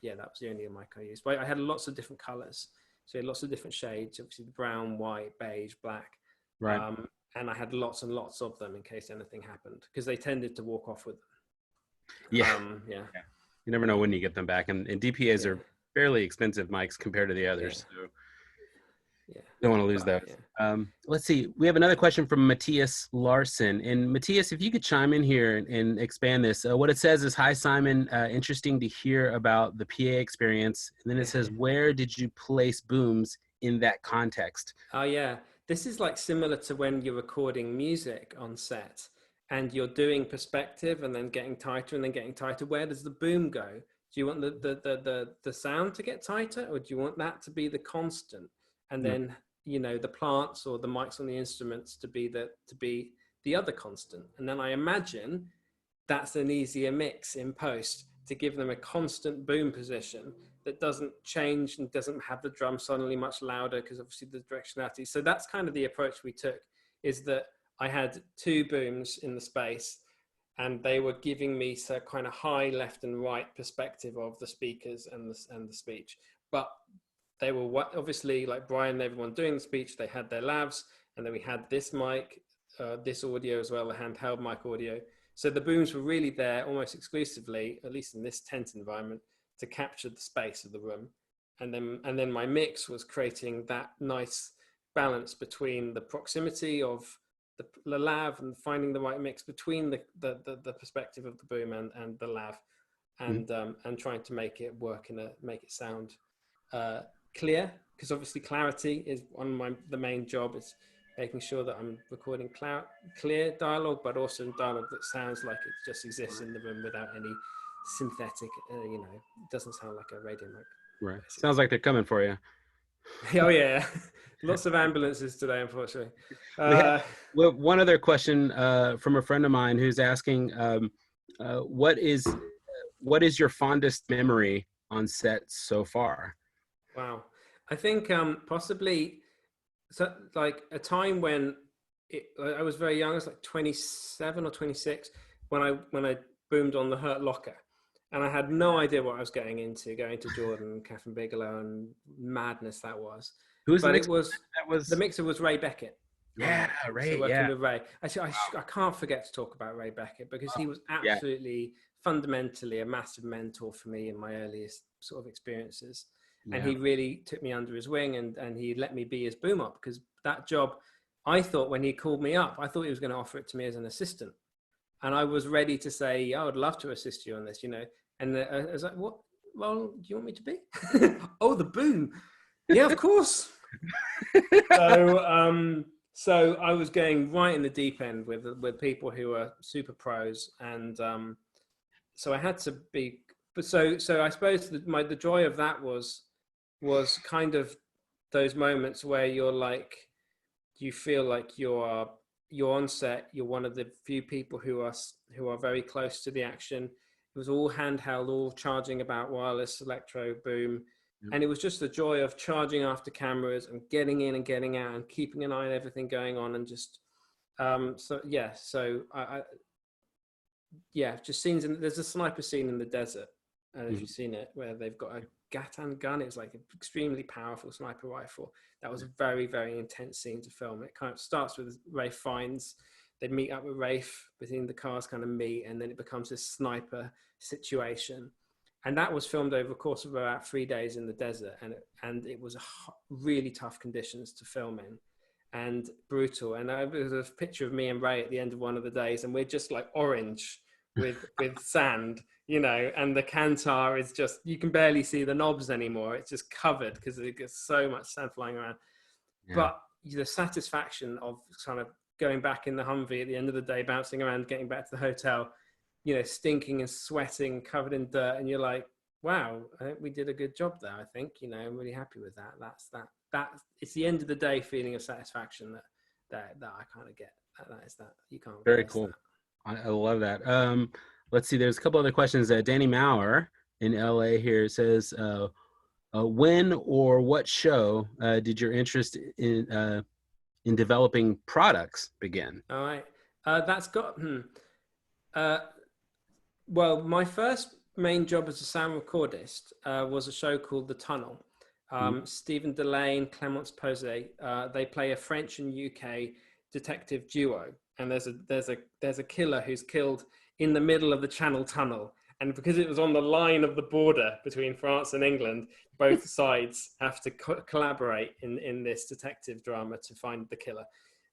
That was the only mic I used. But I had lots of different colors, so I had lots of different shades. Obviously, brown, white, beige, black. Right. And I had lots and lots of them in case anything happened, because they tended to walk off with them. Yeah. You never know when you get them back, and DPAs are fairly expensive mics compared to the others. So don't want to lose those. Let's see. We have another question from Matthias Larson. And Matthias, if you could chime in here and expand this. What it says is, "Hi, Simon. Interesting to hear about the PA experience." And then it says, "Where did you place booms in that context?" Oh, yeah. This is like similar to when you're recording music on set and you're doing perspective and then getting tighter and then getting tighter. Where does the boom go? Do you want the sound to get tighter, or do you want that to be the constant? And then, the plants or the mics on the instruments to be the other constant. And then I imagine that's an easier mix in post to give them a constant boom position that doesn't change and doesn't have the drum suddenly much louder, because obviously the directionality. So that's kind of the approach we took, is that I had 2 booms in the space, and they were giving me so kind of high left and right perspective of the speakers and the speech. But they were obviously, like Brian and everyone doing the speech, they had their LAVS, and then we had this mic, this audio as well, the handheld mic audio. So the booms were really there almost exclusively, at least in this tent environment, to capture the space of the room. and then my mix was creating that nice balance between the proximity of the lav and finding the right mix between the perspective of the boom and the lav, and trying to make it work make it sound clear, because obviously clarity is the main job is making sure that I'm recording clear dialogue, but also dialogue that sounds like it just exists in the room without any synthetic, it doesn't sound like a radio mic. Right. Sounds like they're coming for you. Oh yeah, lots of ambulances today, unfortunately. We have one other question from a friend of mine who's asking, what is your fondest memory on set so far? Wow, I think possibly like a time when I was very young. I was like 27 or 26 when I boomed on the Hurt Locker, and I had no idea what I was getting into, going to Jordan, Catherine Bigelow, and madness that was. Who was but the it was the mixer was Ray Beckett. Yeah, Ray. So working with Ray. Actually, I can't forget to talk about Ray Beckett, because he was absolutely fundamentally a massive mentor for me in my earliest sort of experiences. And he really took me under his wing, and he let me be his boom up, because that job, I thought when he called me up, I thought he was going to offer it to me as an assistant. And I was ready to say, I would love to assist you on this, And I was like, what role do you want me to be? Oh, the boom. Yeah, of course. So I was going right in the deep end with people who are super pros. And so I had to be, but so I suppose the joy of that was kind of those moments where you feel like you're on set, you're one of the few people who are very close to the action. It was all handheld, all charging about wireless electro boom. And it was just the joy of charging after cameras and getting in and getting out and keeping an eye on everything going on. And just, just scenes. There's a sniper scene in the desert. I don't know if you've seen it, where they've got a Gatand gun. It was like an extremely powerful sniper rifle. That was a very, very intense scene to film. It kind of starts with Rafe finds, they meet up with Rafe, between the cars kind of meet, and then it becomes this sniper situation. And that was filmed over the course of about 3 days in the desert. And it was really tough conditions to film in, and brutal. And there was a picture of me and Ray at the end of one of the days, and we're just like orange with sand, and the Kantar is just, you can barely see the knobs anymore. It's just covered because it gets so much sand flying around. Yeah. But the satisfaction of kind of going back in the Humvee at the end of the day, bouncing around, getting back to the hotel, stinking and sweating, covered in dirt, and you're like, wow, I think we did a good job there. I think, I'm really happy with that. That it's the end of the day feeling of satisfaction that I kind of get. That is that you can't. Very cool. I love that. Let's see. There's a couple other questions. Danny Maurer in LA here says, when or what show did your interest in developing products begin? All right. That's got. Well, my first main job as a sound recordist was a show called The Tunnel. Stephen Delane, Clemence Posey, they play a French and UK detective duo, and there's a killer who's killed in the middle of the Channel Tunnel, and because it was on the line of the border between France and England, both sides have to collaborate in this detective drama to find the killer.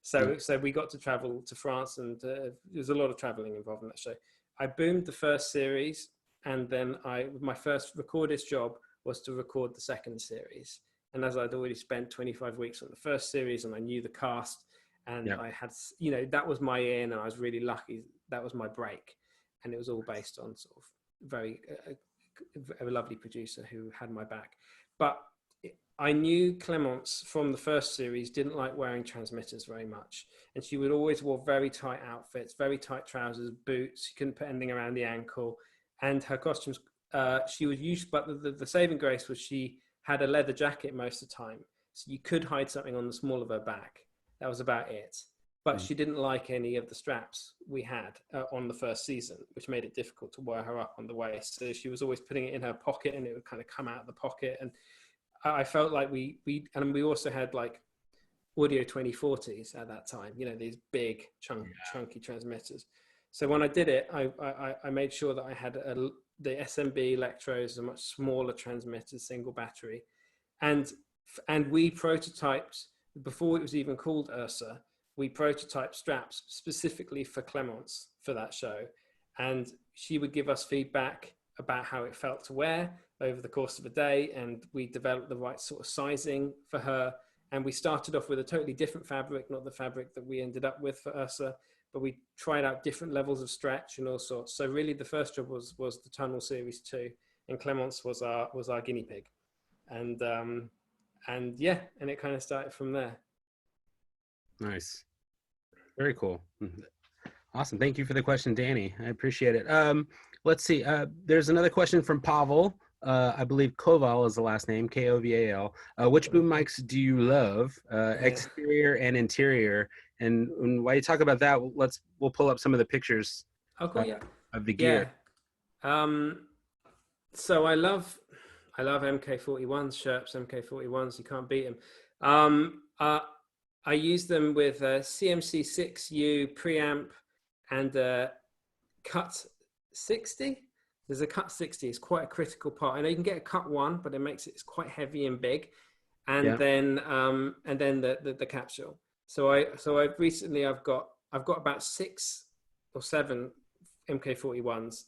So we got to travel to France, and there was a lot of traveling involved in that show. I boomed the first series, and then my first recordist job was to record the second series. And as I'd already spent 25 weeks on the first series, and I knew the cast, and I had, that was my in, and I was really lucky. That was my break. And it was all based on sort of a lovely producer who had my back. But I knew Clemence from the first series didn't like wearing transmitters very much. And she would always wear very tight outfits, very tight trousers, boots. She couldn't put anything around the ankle. And her costumes, she was used, but the saving grace was she had a leather jacket most of the time. So you could hide something on the small of her back. That was about it. But she didn't like any of the straps we had on the first season, which made it difficult to wear her up on the waist. So she was always putting it in her pocket, and it would kind of come out of the pocket. And I felt like we also had like Audio 2040s at that time, these big chunky transmitters. So when I did it, I made sure that I had the SMB Electros, a much smaller transmitter, single battery, and we prototyped before it was even called URSA. We prototyped straps specifically for Clemence for that show, and she would give us feedback about how it felt to wear over the course of a day, and we developed the right sort of sizing for her. And we started off with a totally different fabric, not the fabric that we ended up with for URSA, but we tried out different levels of stretch and all sorts. So really the first job was the Tunnel Series 2, and Clemence was our guinea pig. And yeah, and it kind of started from there. Nice. Very cool. Awesome. Thank you for the question, Danny. I appreciate it. Let's see. There's another question from Pavel. I believe Koval is the last name, Koval. Which boom mics do you love, exterior and interior? And while you talk about that, we'll pull up some of the pictures of the gear. Yeah. So I love MK41s, Sherps, MK41s. You can't beat them. I use them with a CMC6U preamp and a Cut 60. There's a Cut 60. It's quite a critical part. I know you can get a Cut 1, but it's quite heavy and big. And then the capsule. So I've recently I've got about 6 or 7 MK41s.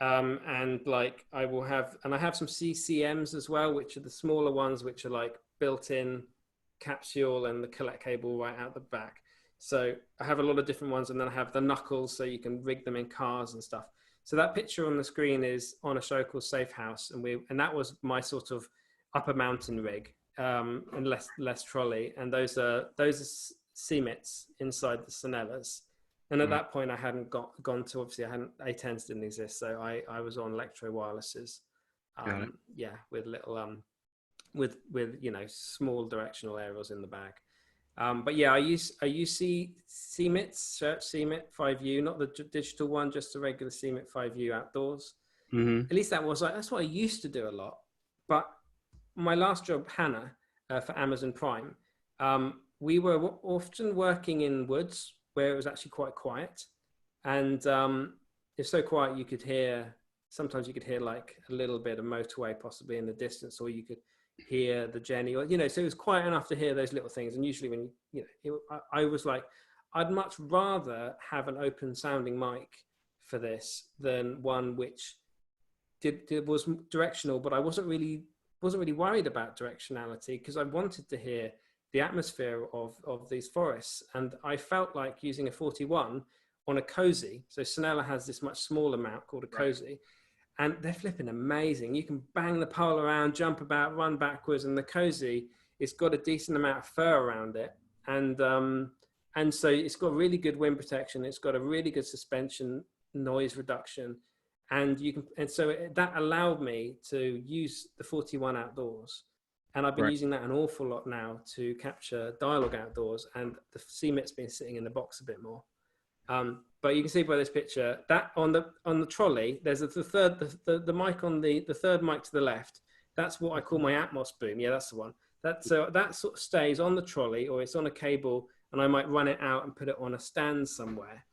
And like I have some CCMs as well, which are the smaller ones, which are like built-in capsule and the collect cable right out the back. So I have a lot of different ones, and then I have the knuckles, so you can rig them in cars and stuff. So that picture on the screen is on a show called Safe House, and that was my sort of upper mountain rig, and less trolley, and those are CMITs inside the Sonellas. And at that point, I hadn't gone to, obviously, A10s didn't exist, so I was on electro wirelesses, with little with small directional aerials in the bag. But yeah, I use CMITs, search CMIT 5U, not the digital one, just the regular CMIT 5U outdoors. At least that's what I used to do a lot. But my last job, Hanna, for Amazon Prime, we were often working in woods where it was actually quite quiet, and it's so quiet sometimes you could hear like a little bit of motorway possibly in the distance, or you could hear the Jenny, or so it was quiet enough to hear those little things. And usually when I was like, I'd much rather have an open sounding mic for this than one which was directional, but I wasn't really worried about directionality, because I wanted to hear the atmosphere of these forests. And I felt like using a 41 on a cozy. So Sonella has this much smaller mount called a cozy, and they're flipping amazing. You can bang the pole around, jump about, run backwards, and the cozy, it's got a decent amount of fur around it. And so it's got really good wind protection. It's got a really good suspension, noise reduction. And that allowed me to use the 41 outdoors. And I've been using that an awful lot now to capture dialogue outdoors, and the CMIT's been sitting in the box a bit more. But you can see by this picture that on the trolley, there's the mic on the third mic to the left. That's what I call my Atmos boom. Yeah, that's the one. That sort of stays on the trolley, or it's on a cable, and I might run it out and put it on a stand somewhere.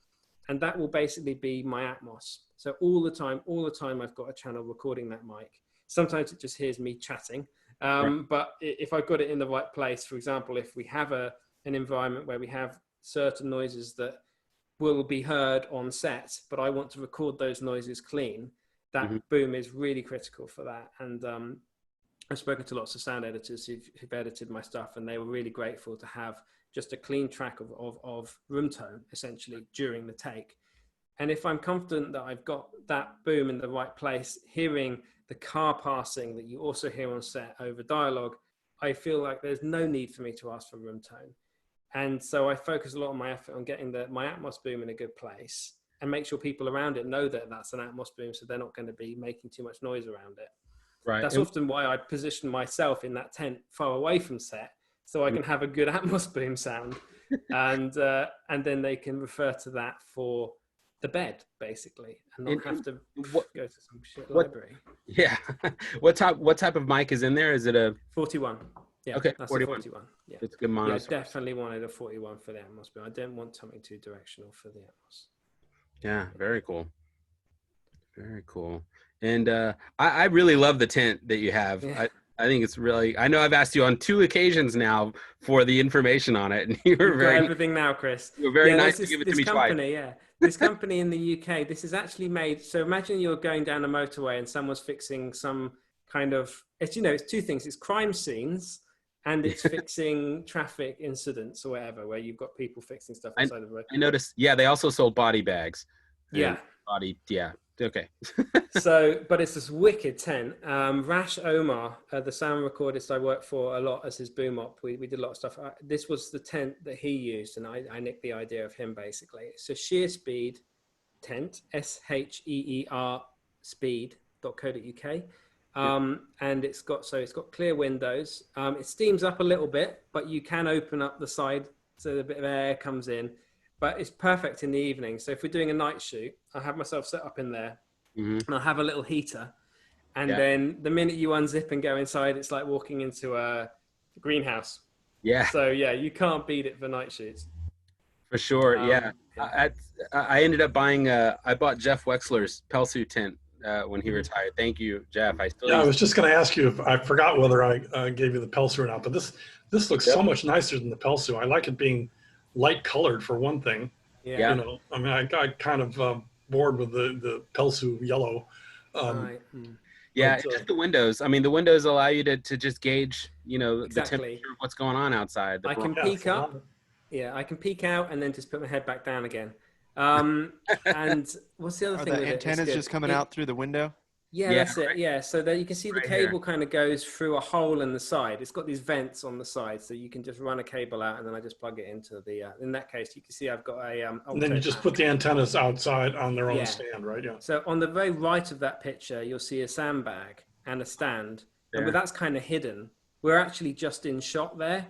And that will basically be my Atmos. So all the time I've got a channel recording that mic. Sometimes it just hears me chatting. But if I've got it in the right place, for example, if we have an environment where we have certain noises that will be heard on set, but I want to record those noises clean, that boom is really critical for that. And I've spoken to lots of sound editors who've edited my stuff, and they were really grateful to have just a clean track of room tone, essentially, during the take. And if I'm confident that I've got that boom in the right place, hearing the car passing that you also hear on set over dialogue, I feel like there's no need for me to ask for room tone. And so I focus a lot of my effort on getting my Atmos boom in a good place, and make sure people around it know that that's an Atmos boom, so they're not going to be making too much noise around it. Right. That's often why I position myself in that tent far away from set, so I can have a good Atmos boom sound, and then they can refer to that for the bed, basically, and not have to go to some shit library. Yeah. What type of mic is in there? Is it a 41? Yeah. Okay. That's 41. A 41. Yeah. It's a good mono. Yeah, I definitely wanted a 41 for the Atmos, but I didn't want something too directional for the Atmos. Yeah. Very cool. Very cool. And I really love the tent that you have. Yeah. I think it's really, I know I've asked you on 2 occasions now for the information on it, and You've got everything now, Chris. you were very Yeah, nice there's to give it to this me twice. company, yeah. This company in the UK, this is actually made, so imagine you're going down a motorway and someone's fixing some kind of, it's, you know, it's 2 things. It's crime scenes and it's fixing traffic incidents or whatever, where you've got people fixing stuff I, inside of the road. I noticed, yeah, they also sold body bags. Yeah. Yeah, okay. So, but it's this wicked tent. Rash Omar, the sound recordist I worked for a lot as his boom op, we did a lot of stuff. This was the tent that he used, and I nicked the idea of him basically. So SheerSpeed tent, SHEER speed.co.uk. And it's got clear windows. It steams up a little bit, but you can open up the side so a bit of air comes in. But it's perfect in the evening. So if we're doing a night shoot, I have myself set up in there, and I'll have a little heater. And then the minute you unzip and go inside, it's like walking into a greenhouse. Yeah. So yeah, you can't beat it for night shoots. For sure, yeah. I ended up buying, I bought Jeff Wexler's Pelsu tent when he retired. Thank you, Jeff. I was just going to ask you if I forgot whether I gave you the Pelsu or not, but this looks so much nicer than the Pelsu. I like it being light colored for one thing. Yeah. You know, I mean, I got kind of bored with the Pelsu yellow. Yeah, it's just the windows. I mean, the windows allow you to just gauge, you know, Exactly. the temperature of what's going on outside. I can peek up. Yeah, I can peek out and then just put my head back down again. And what's the other thing? Are the antennas just coming out through the window? Yeah, that's it. Yeah, so there you can see the cable kind of goes through a hole in the side. It's got these vents on the side, so you can just run a cable out, and then I just plug it into the. In that case, you can see I've got a. And then you just put the antennas outside on their own stand, right? Yeah. So on the very right of that picture, you'll see a sandbag and a stand, but that's kind of hidden. We're actually just in shot there,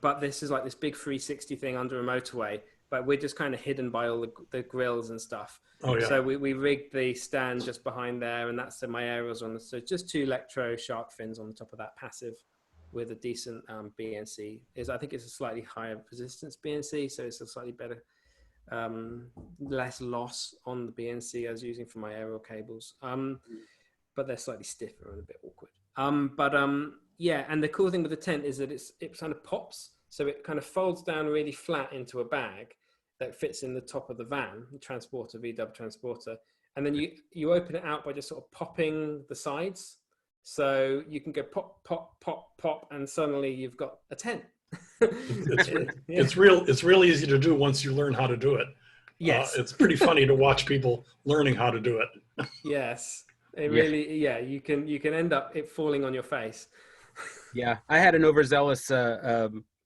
but this is like this big 360 thing under a motorway. But we're just kind of hidden by all the grills and stuff. Oh, yeah. So we rigged the stand just behind there, and that's my aerials on. So just 2 electro shark fins on the top of that passive, with a decent BNC. I think it's a slightly higher resistance BNC, so it's a slightly better, less loss on the BNC I was using for my aerial cables. But they're slightly stiffer and a bit awkward. Yeah, and the cool thing with the tent is that it kind of pops, so it kind of folds down really flat into a bag that fits in the top of the van, the transporter, VW transporter. And then you open it out by just sort of popping the sides. So you can go pop, pop, pop, pop, and suddenly you've got a tent. It's real easy to do once you learn how to do it. Yes. It's pretty funny to watch people learning how to do it. Yes. It really, you can end up it falling on your face. Yeah. I had an overzealous,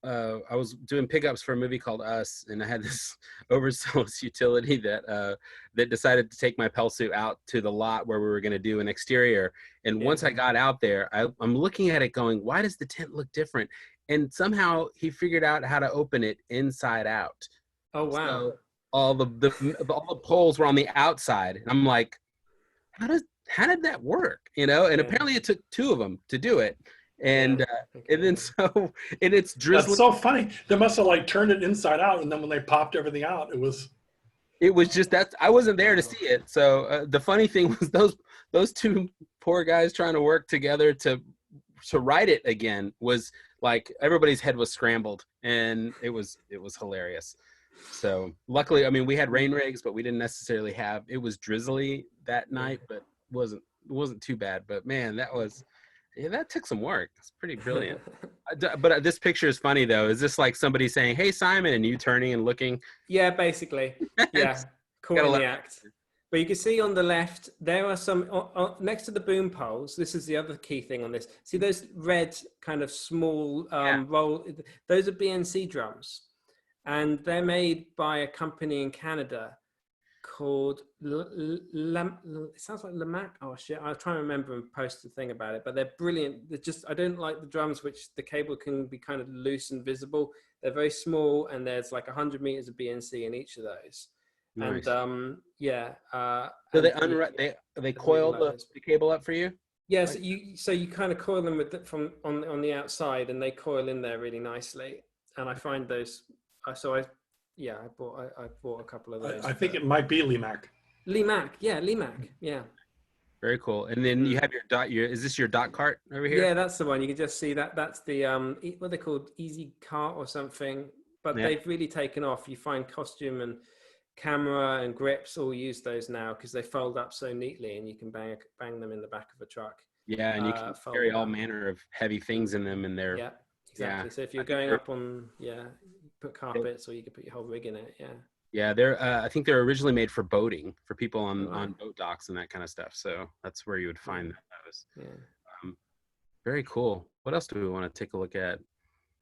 I was doing pickups for a movie called Us, and I had this overzealous utility that decided to take my Pelsu out to the lot where we were going to do an exterior. And once I got out there, I'm looking at it going, why does the tent look different? And somehow he figured out how to open it inside out. Oh, wow. So all the poles were on the outside. And I'm like, how did that work? You know, and apparently it took 2 of them to do it. And and then and it's drizzling. That's so funny. They must have like turned it inside out, and then when they popped everything out, it was just that I wasn't there to see it. So the funny thing was those 2 poor guys trying to work together to write it again was like everybody's head was scrambled, and it was hilarious. So luckily, I mean, we had rain rigs, but we didn't necessarily have. It was drizzly that night, but it wasn't too bad. But man, that took some work. It's pretty brilliant. But this picture is funny, though. Is this like somebody saying, "Hey, Simon," and you turning and looking? Yeah, basically. Yeah, caught in the act. But you can see on the left, there are some, next to the boom poles, this is the other key thing on this. See those red kind of small roll, those are BNC drums. And they're made by a company in Canada called it sounds like Lamac. Oh shit, I'll try and remember and post a thing about it, but they're brilliant. They're just, I don't like the drums which the cable can be kind of loose and visible. They're very small, and there's like 100 meters of BNC in each of those. Nice. And so they coil the cable up for you? Yes, so you kind of coil them from on the outside, and they coil in there really nicely. And I find those, I bought a couple of those. I think it might be Lemac. Lemac, yeah. Very cool. And then you have your dot. Is this your dot cart over here? Yeah, that's the one. You can just see that. That's the what they called Easy Cart or something. But they've really taken off. You find costume and camera and grips all use those now because they fold up so neatly, and you can bang them in the back of a truck. Yeah, and you can carry all manner of heavy things in them, and they're exactly. So if you're going up on you put carpets, or you could put your whole rig in it. Yeah, they're. I think they're originally made for boating, for people on boat docks and that kind of stuff. So that's where you would find those. Yeah. Very cool. What else do we want to take a look at?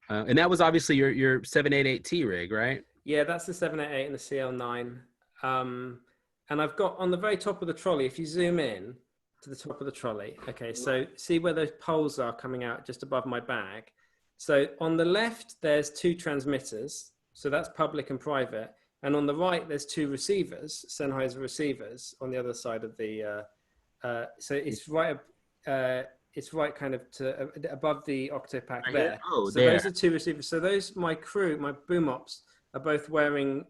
And that was obviously your 788T rig, right? Yeah, that's the 788 and the CL9. And I've got on the very top of the trolley. If you zoom in to the top of the trolley, okay. So see where those poles are coming out just above my bag. So on the left, there's 2 transmitters. So that's public and private. And on the right, there's 2 receivers, Sennheiser receivers, on the other side of the. So it's right. It's right kind of above the Octopack there. Oh, so those are 2 receivers. So those, my crew, my boom ops, are both wearing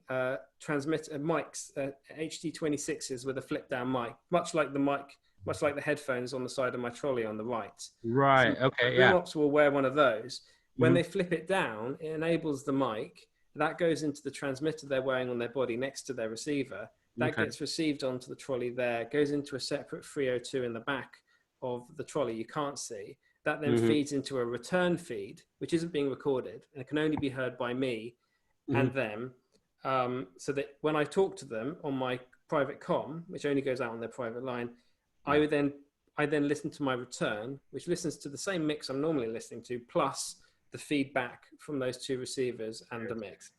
transmitter mics, HD26s with a flip down mic, much like the headphones on the side of my trolley on the right. Right. So okay. Boom ops will wear one of those. When they flip it down, it enables the mic. That goes into the transmitter they're wearing on their body next to their receiver. That gets received onto the trolley there, goes into a separate 302 in the back of the trolley you can't see. That then feeds into a return feed, which isn't being recorded, and it can only be heard by me and them. So that when I talk to them on my private comm, which only goes out on their private line, I then listen to my return, which listens to the same mix I'm normally listening to, plus the feedback from those 2 receivers and the mix.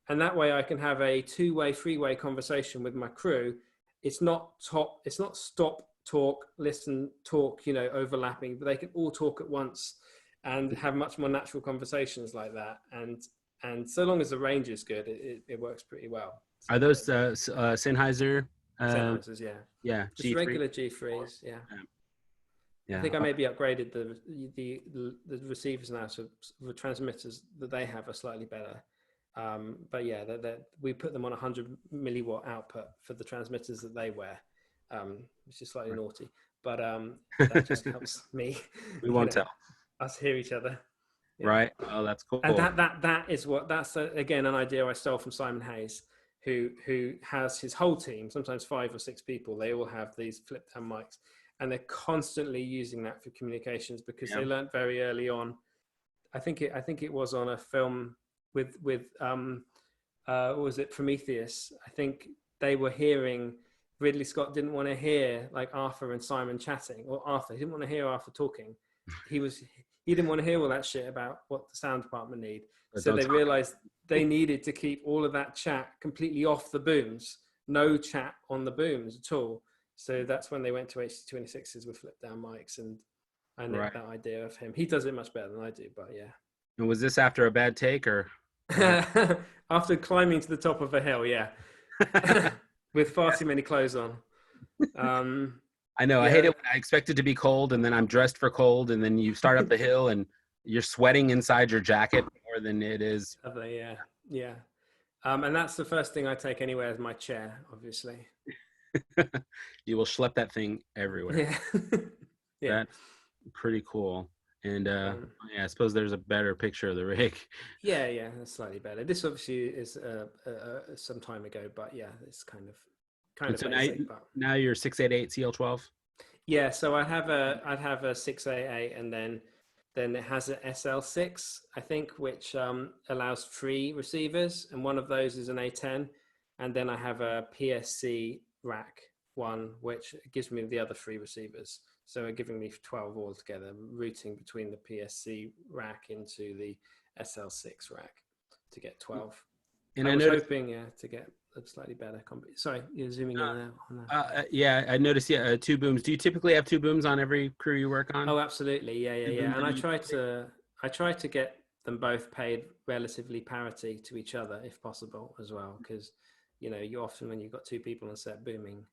And that way I can have a 2-way, 3-way conversation with my crew. It's not stop, talk, listen, talk, overlapping, but they can all talk at once and have much more natural conversations like that. And so long as the range is good, it works pretty well. So are those Sennheiser? Sennheisers, yeah. Just G3? regular G3s, I think I maybe upgraded the receivers now, so the transmitters that they have are slightly better. But yeah, we put them on 100 milliwatt output for the transmitters that they wear, which is slightly naughty, but that just helps me. We won't tell. Us hear each other. Yeah. Right. Oh, that's cool. And that's again an idea I stole from Simon Hayes, who has his whole team, sometimes 5 or 6 people. They all have these flip down mics, and they're constantly using that for communications because they learned very early on. I think it was on a film with what was it, Prometheus? I think they were hearing Ridley Scott didn't want to hear like Arthur and Simon chatting, or he didn't want to hear Arthur talking. He didn't want to hear all that shit about what the sound department need. So they realized they needed to keep all of that chat completely off the booms, no chat on the booms at all. So that's when they went to HD26s with flip down mics, and I know that idea of him. He does it much better than I do, but yeah. And was this after a bad take or? After climbing to the top of a hill, yeah. With far too many clothes on. I know. I hate it when I expect it to be cold and then I'm dressed for cold, and then you start up the hill and you're sweating inside your jacket more than it is. Yeah. And that's the first thing I take anywhere is my chair, obviously. You will schlep that thing everywhere. Yeah. That's pretty cool. And I suppose there's a better picture of the rig. Yeah, that's slightly better. This obviously is some time ago, but yeah, it's kind of so basic. Now you're 688 CL12. Yeah, so I'd have a 688, and then it has an SL6, I think, which allows 3 receivers, and one of those is an A10, and then I have a PSC rack one, which gives me the other 3 receivers. So giving me 12 altogether, routing between the PSC rack into the SL6 rack to get 12. And I was hoping to get a slightly better sorry, you're zooming in now on that. Yeah, I noticed. 2 booms. Do you typically have 2 booms on every crew you work on? Oh, absolutely. Yeah. And I try to get them both paid relatively parity to each other if possible as well, because you often, when you've got 2 people on set booming,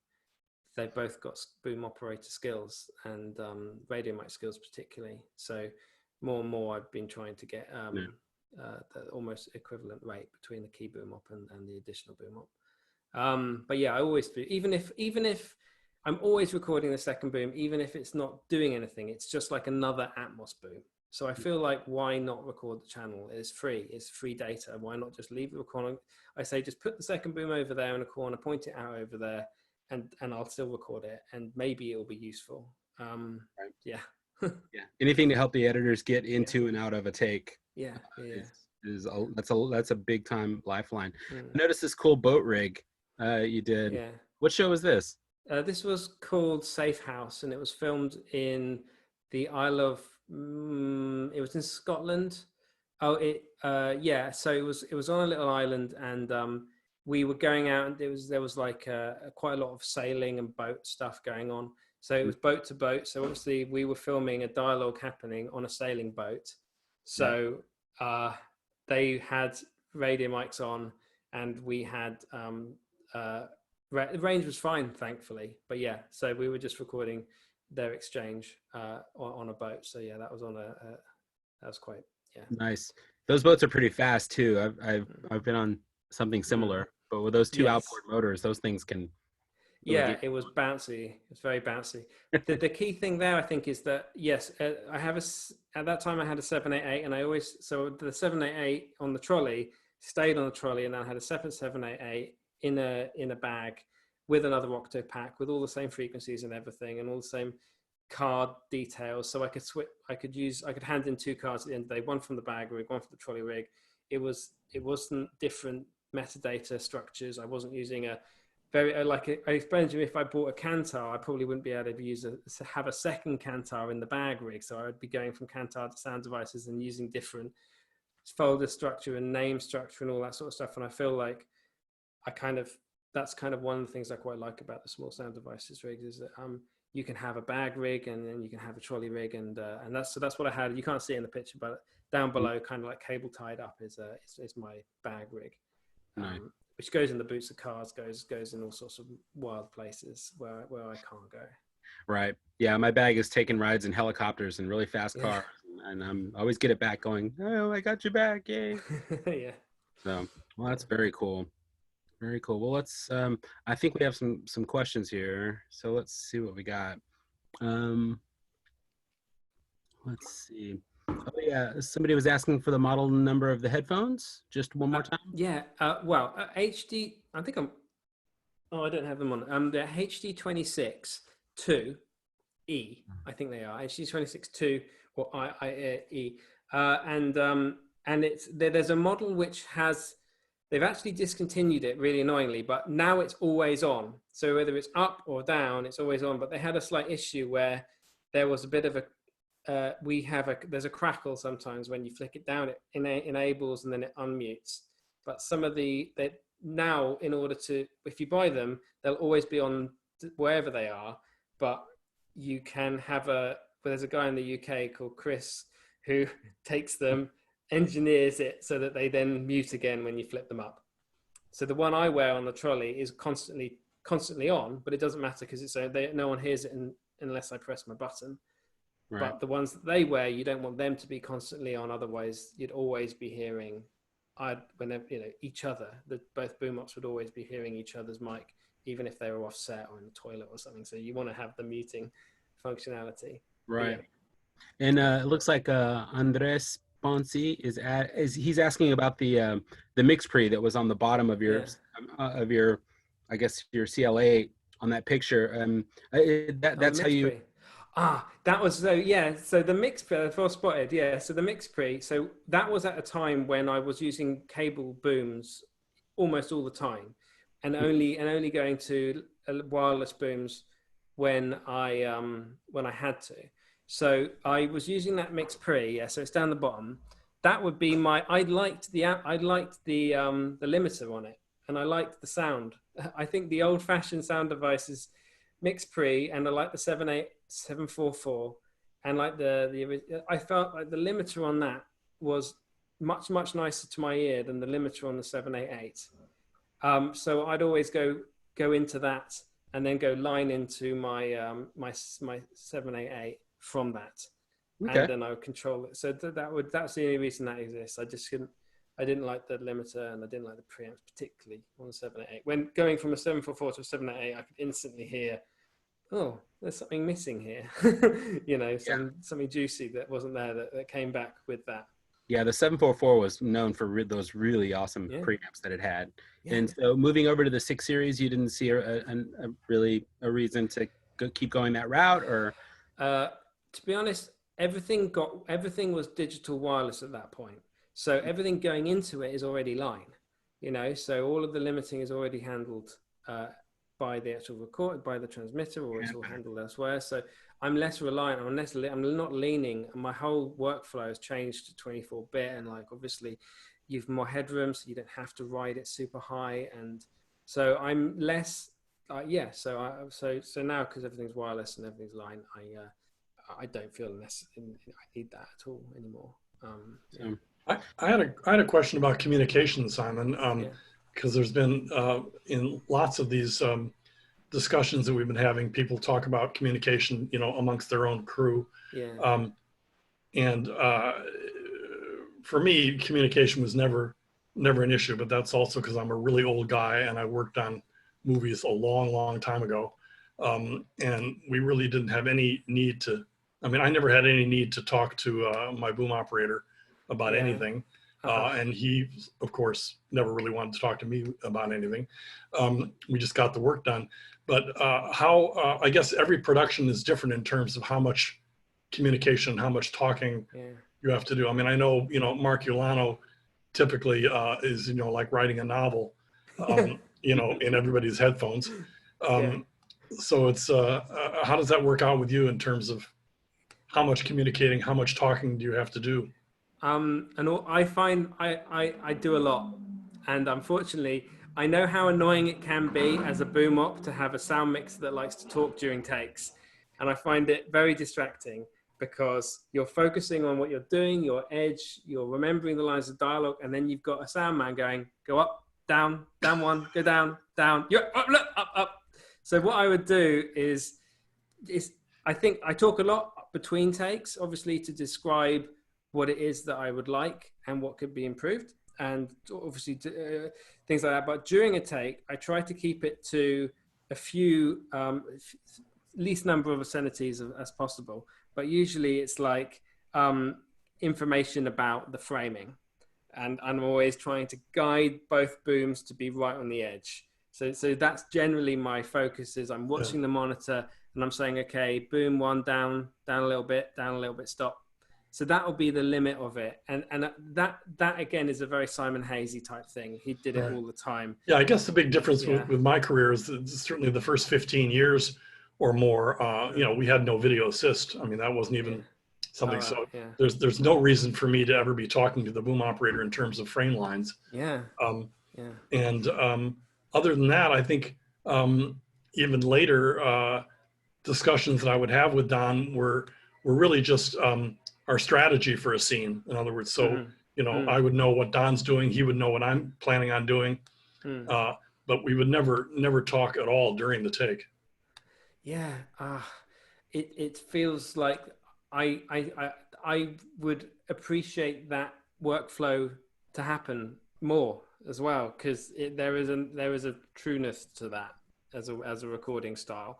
they've both got boom operator skills and radio mic skills particularly. So more and more I've been trying to get the almost equivalent rate between the key boom op and the additional boom op. But yeah, I always do. Even if I'm always recording the second boom, even if it's not doing anything. It's just like another Atmos boom. So I feel like, why not record the channel? It's free data. Why not just leave the recording? I say, just put the second boom over there in a corner, point it out over there, and I'll still record it, and maybe it'll be useful. Right. Yeah. Yeah. Anything to help the editors get into and out of a take. Yeah. That's a big time lifeline. Mm. I noticed this cool boat rig you did. Yeah. What show was this? This was called Safe House, and it was filmed in the Isle of. It was in Scotland. Oh, yeah. So it was on a little island, and we were going out, and there was like quite a lot of sailing and boat stuff going on. So it was boat to boat. So obviously we were filming a dialogue happening on a sailing boat. So they had radio mics on, and we had the range was fine, thankfully. But yeah, so we were just recording their exchange on a boat. So yeah, that was that was quite nice. Those boats are pretty fast too. I've been on something similar, but with those two outboard motors, those things can. Yeah, it was bouncy. It's very bouncy. The key thing there, I think, is that yes, I have at that time I had a 788, and the 788 on the trolley stayed on the trolley, and then I had a separate 788 in a bag with another octo pack with all the same frequencies and everything, and all the same card details. So I could switch. I could hand in two cards at the end of the day, one from the bag rig, one from the trolley rig. It wasn't different metadata structures. I wasn't using a very I explained to you, if I bought a Kantar, I probably wouldn't be able to have a second Kantar in the bag rig. So I would be going from Kantar to sound devices and using different folder structure and name structure and all that sort of stuff. And I feel like that's kind of one of the things I quite like about the small sound devices rigs, is that you can have a bag rig, and then you can have a trolley rig, and that's what I had. You can't see it in the picture, but down below, kind of like cable tied up, is my bag rig. Nice. Which goes in the boots of cars, goes in all sorts of wild places where I can't go. Right. Yeah, my bag is taking rides in helicopters and really fast cars, and I'm always get it back going, oh, I got your back, yay. Yeah. So, well, that's very cool. Very cool. Well, let's, I think we have some questions here. So let's see what we got. Let's see. Oh yeah, somebody was asking for the model number of the headphones. Just one more time. Yeah. HD. I think I'm. Oh, I don't have them on. They're HD26 2E. I think they are HD26 2 or IE. And there's a model which has. They've actually discontinued it, really annoyingly, but now it's always on. So whether it's up or down, it's always on. But they had a slight issue where there was a bit of a. There's a crackle sometimes when you flick it down. It enables and then it unmutes. But some of now, in order to, if you buy them, they'll always be on wherever they are. But you can have there's a guy in the UK called Chris who takes them, engineers it so that they then mute again when you flip them up. So the one I wear on the trolley is constantly on, but it doesn't matter because no one hears it unless I press my button. Right. But the ones that they wear, you don't want them to be constantly on. Otherwise, you'd always be hearing, each other. Both boom ops would always be hearing each other's mic, even if they were offset or in the toilet or something. So you want to have the muting functionality. Right. Yeah. And it looks like Andres Ponzi he's asking about the mix pre that was on the bottom of your I guess your CLA on that picture. That's how you. Pre. That was so the mix pre, well spotted. Yeah, so the mix pre, so that was at a time when I was using cable booms almost all the time, and only going to wireless booms when I had to. So I was using that mix pre. Yeah, so it's down the bottom. That would be I liked the limiter on it, and I liked the sound. I think the old-fashioned sound devices, mix pre, and I like the 744, and like I felt like the limiter on that was much nicer to my ear than the limiter on the 788. So I'd always go into that and then go line into my my 788 from that. Okay. And then I would control it. So that's the only reason that exists. I didn't like the limiter, and I didn't like the preamps, particularly on the 788. When going from a 744 to a 788, I could instantly hear oh, there's something missing here. You know, something juicy that wasn't there that came back with that. Yeah, the 744 was known for those really awesome preamps that it had. Yeah. And so moving over to the 6 series, you didn't see really a reason to keep going that route, or? To be honest, everything was digital wireless at that point. So everything going into it is already line, you know, so all of the limiting is already handled by the actual record, by the transmitter, or it's all handled elsewhere. So I'm less reliant, I'm not leaning, and my whole workflow has changed to 24-bit, and like obviously you've more headroom, so you don't have to ride it super high, and so I'm less so now, because everything's wireless and everything's line, I don't feel I need that at all anymore. I had a question about communication, Simon, because there's been in lots of these discussions that we've been having, people talk about communication, you know, amongst their own crew. And for me, communication was never an issue, but that's also because I'm a really old guy and I worked on movies a long time ago. And we really didn't have any need to, I mean, I never had any need to talk to my boom operator about anything. And he, of course, never really wanted to talk to me about anything. We just got the work done. But I guess every production is different in terms of how much communication, how much talking you have to do. I mean, I know, you know, Mark Ulano typically is, you know, like writing a novel, you know, in everybody's headphones. So it's, how does that work out with you in terms of how much communicating, how much talking do you have to do? And I find I do a lot, and unfortunately I know how annoying it can be as a boom op to have a sound mixer that likes to talk during takes, and I find it very distracting because you're focusing on what you're doing, your edge, you're remembering the lines of dialogue, and then you've got a sound man going, go up, down, down one, go down, down, you're up, look, up. So what I would do is I think I talk a lot between takes, obviously, to describe what it is that I would like and what could be improved, and obviously things like that. But during a take, I try to keep it to a few, least number of obscenities as possible. But usually it's like information about the framing. And I'm always trying to guide both booms to be right on the edge. So that's generally my focus. Is I'm watching the monitor and I'm saying, okay, boom one, down a little bit, stop. So that will be the limit of it. And that again is a very Simon Hazy type thing. He did it all the time. Yeah, I guess the big difference with my career is that certainly the first 15 years or more, you know, we had no video assist. I mean, that wasn't even something. There's no reason for me to ever be talking to the boom operator in terms of frame lines. And other than that, I think even later discussions that I would have with Don were really just our strategy for a scene. In other words, so you know, I would know what Don's doing, he would know what I'm planning on doing, but we would never talk at all during the take. It feels like I would appreciate that workflow to happen more as well, because there is a trueness to that as a recording style.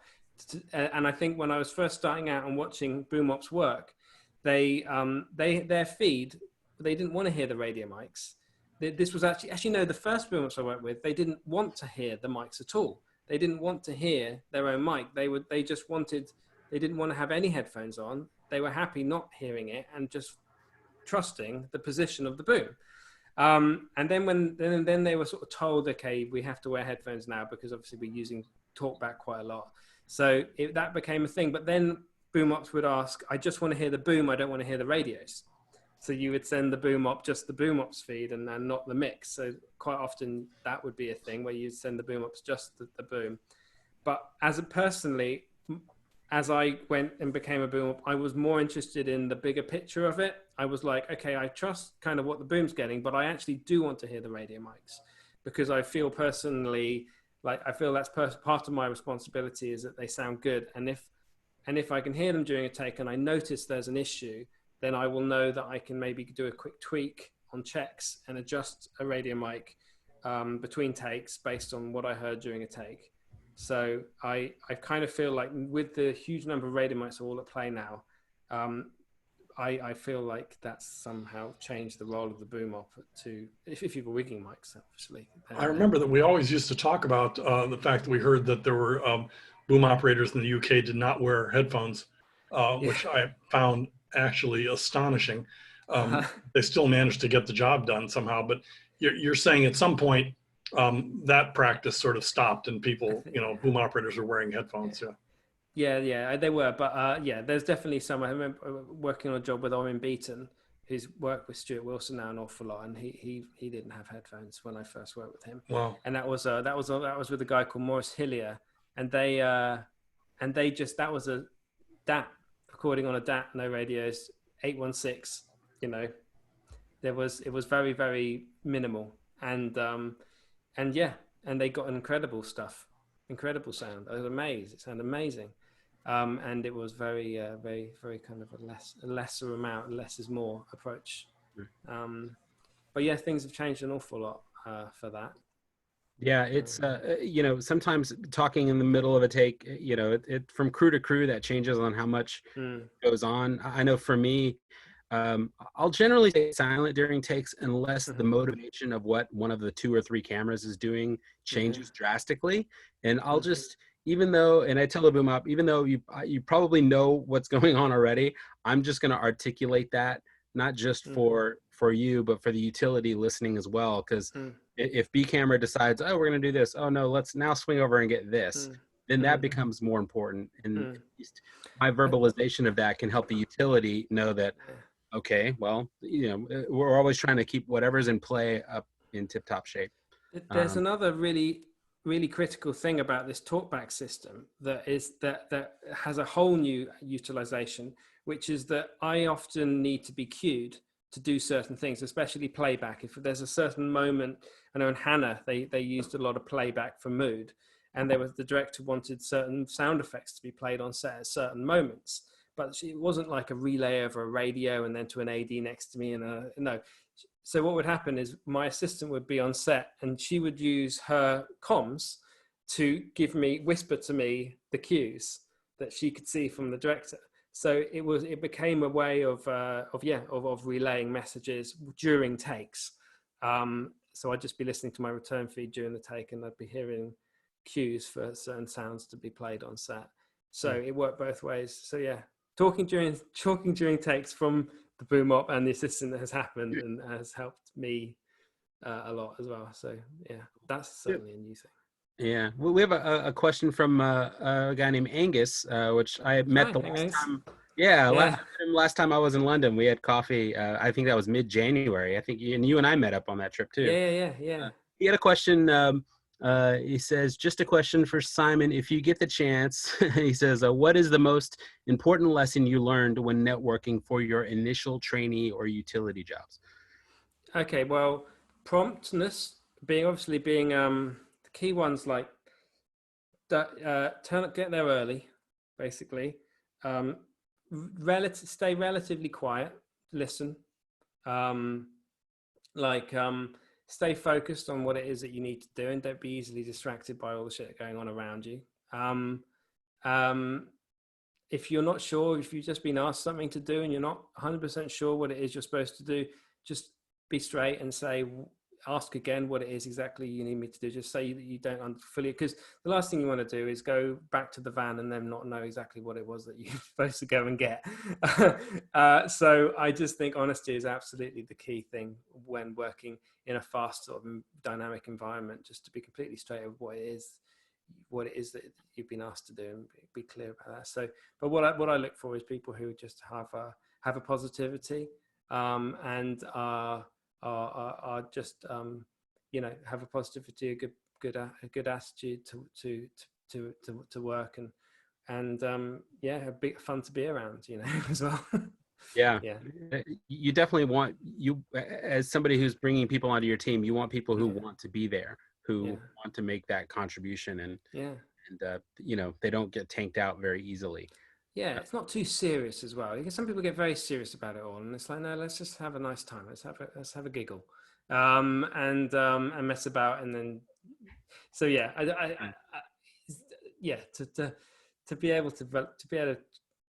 And I think when I was first starting out and watching boom ops work, their feed, they didn't want to hear the radio mics. This was actually no, the first boom ops I worked with, they didn't want to hear the mics at all. They didn't want to hear their own mic. They didn't want to have any headphones on. They were happy not hearing it and just trusting the position of the boom. And then they were sort of told, okay, we have to wear headphones now because obviously we're using talkback quite a lot. So that became a thing. But then boom ops would ask, I just want to hear the boom, I don't want to hear the radios. So you would send the boom op, just the boom ops feed and not the mix. So quite often that would be a thing where you send the boom ops, just the boom. But personally, as I went and became a boom op, I was more interested in the bigger picture of it. I was like, okay, I trust kind of what the boom's getting, but I actually do want to hear the radio mics because I feel personally, like I feel that's part of my responsibility is that they sound good. And if I can hear them during a take and I notice there's an issue, then I will know that I can maybe do a quick tweak on checks and adjust a radio mic between takes based on what I heard during a take. So I kind of feel like with the huge number of radio mics all at play now, I feel like that's somehow changed the role of the boom op to, if you've got rigging mics, obviously. I remember that we always used to talk about the fact that we heard that there were boom operators in the UK did not wear headphones, which I found actually astonishing. They still managed to get the job done somehow, but you're saying at some point that practice sort of stopped and people, boom operators are wearing headphones. Yeah, they were, but yeah, there's definitely some. I remember working on a job with Owen Beaton, who's worked with Stuart Wilson now an awful lot, and he didn't have headphones when I first worked with him. Wow. And that was with a guy called Maurice Hillier, and they just, that was a DAT recording on a DAT, no radios, 816. It was very, very minimal, and yeah, and they got incredible incredible sound. I was amazed. It sounded amazing. And it was very, very, very kind of a lesser amount, less is more approach. But yeah, things have changed an awful lot for that. Yeah, it's sometimes talking in the middle of a take, it from crew to crew that changes on how much goes on. I know for me, I'll generally stay silent during takes unless the motivation of what one of the 2 or 3 cameras is doing changes drastically, and I'll just, even though, and I tell the boom op, even though you probably know what's going on already, I'm just going to articulate that, not just for you, but for the utility listening as well. Because if B camera decides, oh, we're going to do this, oh no, let's now swing over and get this, then that becomes more important. And at least my verbalization of that can help the utility know that, okay, well, we're always trying to keep whatever's in play up in tip-top shape. There's another really, really critical thing about this talkback system that has a whole new utilization, which is that I often need to be cued to do certain things, especially playback. If there's a certain moment, I know in Hanna, they used a lot of playback for mood, and the director wanted certain sound effects to be played on set at certain moments. But it wasn't like a relay over a radio and then to an AD next to me. No. So what would happen is my assistant would be on set and she would use her comms to whisper to me the cues that she could see from the director. So it became a way of relaying messages during takes. So I'd just be listening to my return feed during the take and I'd be hearing cues for certain sounds to be played on set. So it worked both ways. So yeah. Talking during takes from the boom op and the assistant has happened and has helped me a lot as well. So yeah, that's certainly a new thing. Yeah, we have a question from a guy named Angus, which I met last time. Yeah, last time I was in London, we had coffee. I think that was mid-January. I think you and I met up on that trip too. Yeah. He had a question. He says, just a question for Simon. If you get the chance, he says, what is the most important lesson you learned when networking for your initial trainee or utility jobs? Okay, well, promptness being the key ones, like get there early, basically. Stay relatively quiet, listen. Stay focused on what it is that you need to do and don't be easily distracted by all the shit going on around you. If you're not sure, if you've just been asked something to do and you're not 100% sure what it is you're supposed to do, just be straight and ask again what it is exactly you need me to do. Just say that you don't fully, because the last thing you want to do is go back to the van and then not know exactly what it was that you're supposed to go and get. So I just think honesty is absolutely the key thing when working in a fast sort of dynamic environment, just to be completely straight with what it is that you've been asked to do and be clear about that. So, but what I look for is people who just have a positivity and are just have a positivity, a good attitude to work and a big fun to be around, as well. Yeah. You definitely want, as somebody who's bringing people onto your team, you want people who want to be there, who want to make that contribution and they don't get tanked out very easily. Yeah, it's not too serious as well. Because some people get very serious about it all, and it's like, no, let's just have a nice time. Let's have a giggle, and mess about, and then. So yeah, to be able to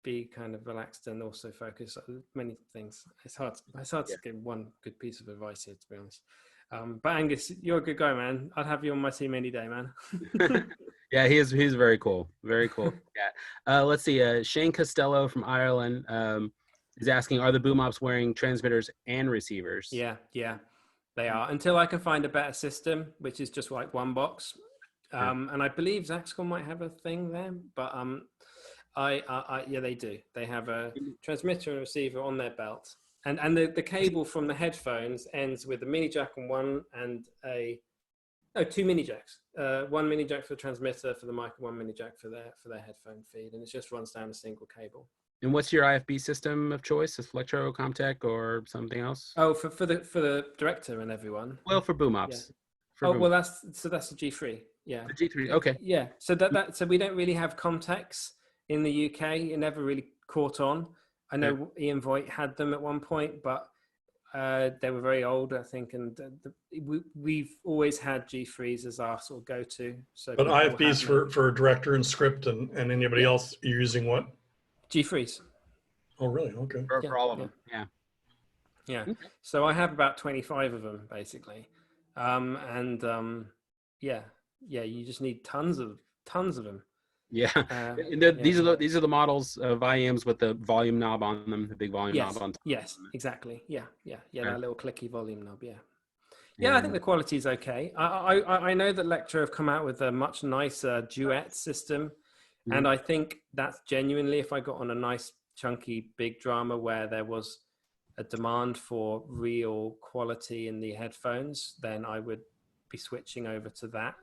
be kind of relaxed and also focus on many things. It's hard to give one good piece of advice here, to be honest. But Angus, you're a good guy, man. I'd have you on my team any day, man. Yeah, he's very cool. Very cool. Yeah. Let's see. Shane Costello from Ireland is asking, are the boom ops wearing transmitters and receivers? Yeah, they are. Until I can find a better system, which is just like one box. And I believe Zaxcom might have a thing there, but yeah, they do. They have a transmitter and receiver on their belt, and the cable from the headphones ends with a mini jack on one and two mini jacks. One mini jack for the transmitter for the mic, and one mini jack for their headphone feed, and it just runs down a single cable. And what's your IFB system of choice? Is Flectro, Comtech, or something else? Oh, for the director and everyone. Well, for boom ops. Yeah. Well, that's the G3. Yeah. The G3. Okay. Yeah. So so we don't really have Comtechs in the UK. It never really caught on. I know Ian Voigt had them at one point, but they were very old, I think, and we've always had G3s as our sort of go-to. So, but IFBs for director and script and anybody else, you're using what? G3s. Oh, really? Okay. For all of them. Yeah. So I have about 25 of them basically, you just need tons of them. Yeah. These are the models of IEMs with the volume knob on them, the big volume knob on top. Yes, exactly. Yeah. That little clicky volume knob. Yeah, I think the quality is okay. I know that Lectra have come out with a much nicer duet system, and I think that's genuinely, if I got on a nice chunky big drama where there was a demand for real quality in the headphones, then I would be switching over to that.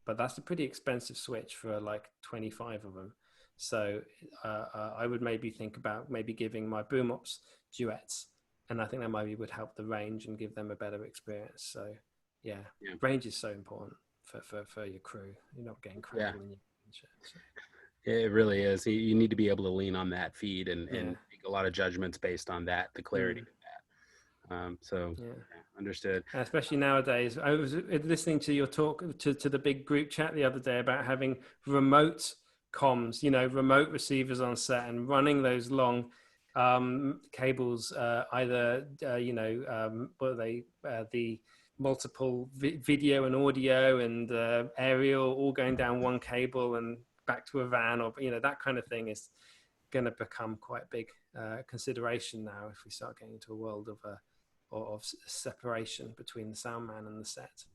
But that's a pretty expensive switch for like 25 of them. So I would maybe think about giving my boom ops duets, and I think that maybe would help the range and give them a better experience. So range is so important for your crew. You're not getting crowded when you shit. So. It really is. You need to be able to lean on that feed and make a lot of judgments based on that, the clarity of that. Understood. Especially nowadays. I was listening to your talk to the big group chat the other day about having remote comms, remote receivers on set and running those long cables, either, the multiple video and audio and aerial all going down one cable and back to a van, or that kind of thing is going to become quite a big consideration now if we start getting into a world of separation between the sound man and the set.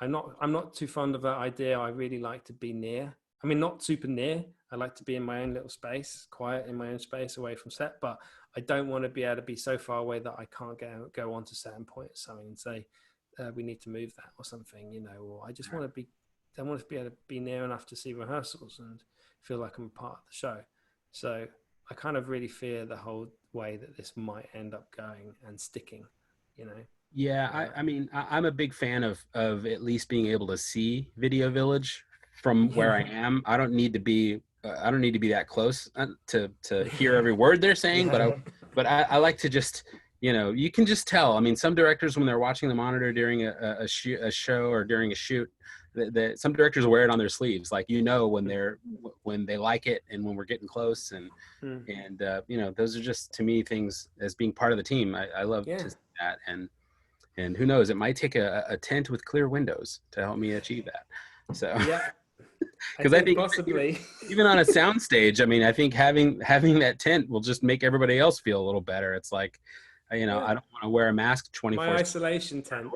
I'm not too fond of that idea. I really like to be near. I mean, not super near. I like to be in my own little space, quiet in my own space, away from set. But I don't want to be able to be so far away that I can't go onto set and point at something and say, we need to move that or something, or I just want to be. I want to be able to be near enough to see rehearsals and feel like I'm a part of the show. So I kind of really fear the whole way that this might end up going and sticking, Yeah, I mean, I'm a big fan of at least being able to see Video Village from where I am. I don't need to be that close to hear every word they're saying, but I like to just, you can just tell. I mean, some directors, when they're watching the monitor during a show or during a shoot, that some directors wear it on their sleeves, like when they like it and when we're getting close, and those are just, to me, things as being part of the team. I love to see that, and who knows, it might take a tent with clear windows to help me achieve that. So because I think possibly even on a sound stage, I mean, I think having that tent will just make everybody else feel a little better. It's like, I don't want to wear a mask 24/7. My isolation tent.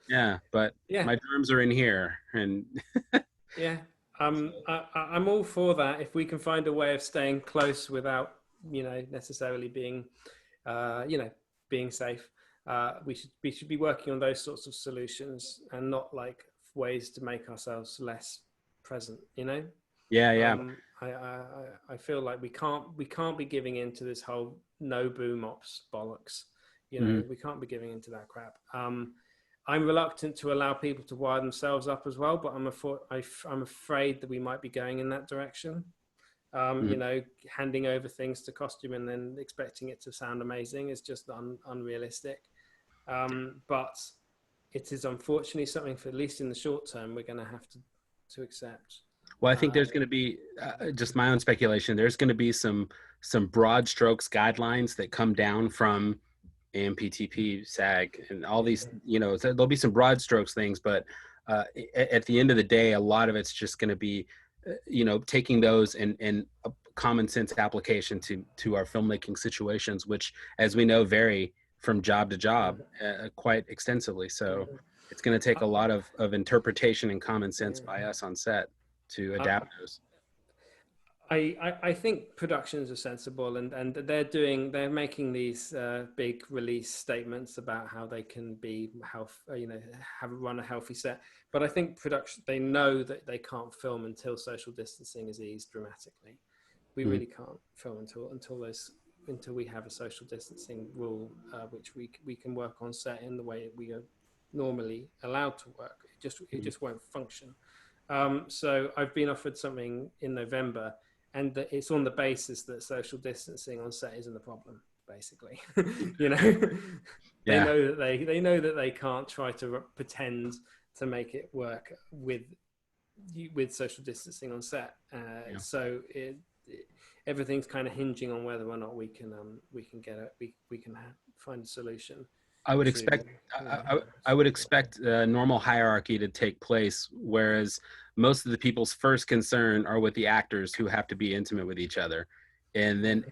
Yeah, but my drums are in here, and I'm all for that. If we can find a way of staying close without, necessarily being, being safe, we should be working on those sorts of solutions and not like ways to make ourselves less present. I feel like we can't be giving into this whole no boom ops bollocks. We can't be giving into that crap. I'm reluctant to allow people to wire themselves up as well, but I'm afraid that we might be going in that direction. Handing over things to costume and then expecting it to sound amazing is just unrealistic. But it is unfortunately something, for at least in the short term, we're going to have to accept. Well, I think there's going to be just my own speculation. There's going to be some broad strokes guidelines that come down from AMPTP, SAG, and all these. You know, so there'll be some broad strokes things, but at the end of the day, a lot of it's just going to be, you know, taking those and a common sense application to our filmmaking situations, which, as we know, vary from job to job quite extensively. So it's going to take a lot of interpretation and common sense by us on set to adapt those. I think productions are sensible, and they're making these big release statements about how they can be run a healthy set. But I think production, they know that they can't film until social distancing is eased dramatically. We really can't film until we have a social distancing rule, which we can work on set in the way we are normally allowed to work. It just won't function. So I've been offered something in November, and it's on the basis that social distancing on set isn't the problem, basically. You know, they know that they can't try to pretend to make it work with social distancing on set. So everything's kind of hinging on whether or not we can find a solution. I would expect I would expect normal hierarchy to take place, whereas most of the people's first concern are with the actors who have to be intimate with each other, and then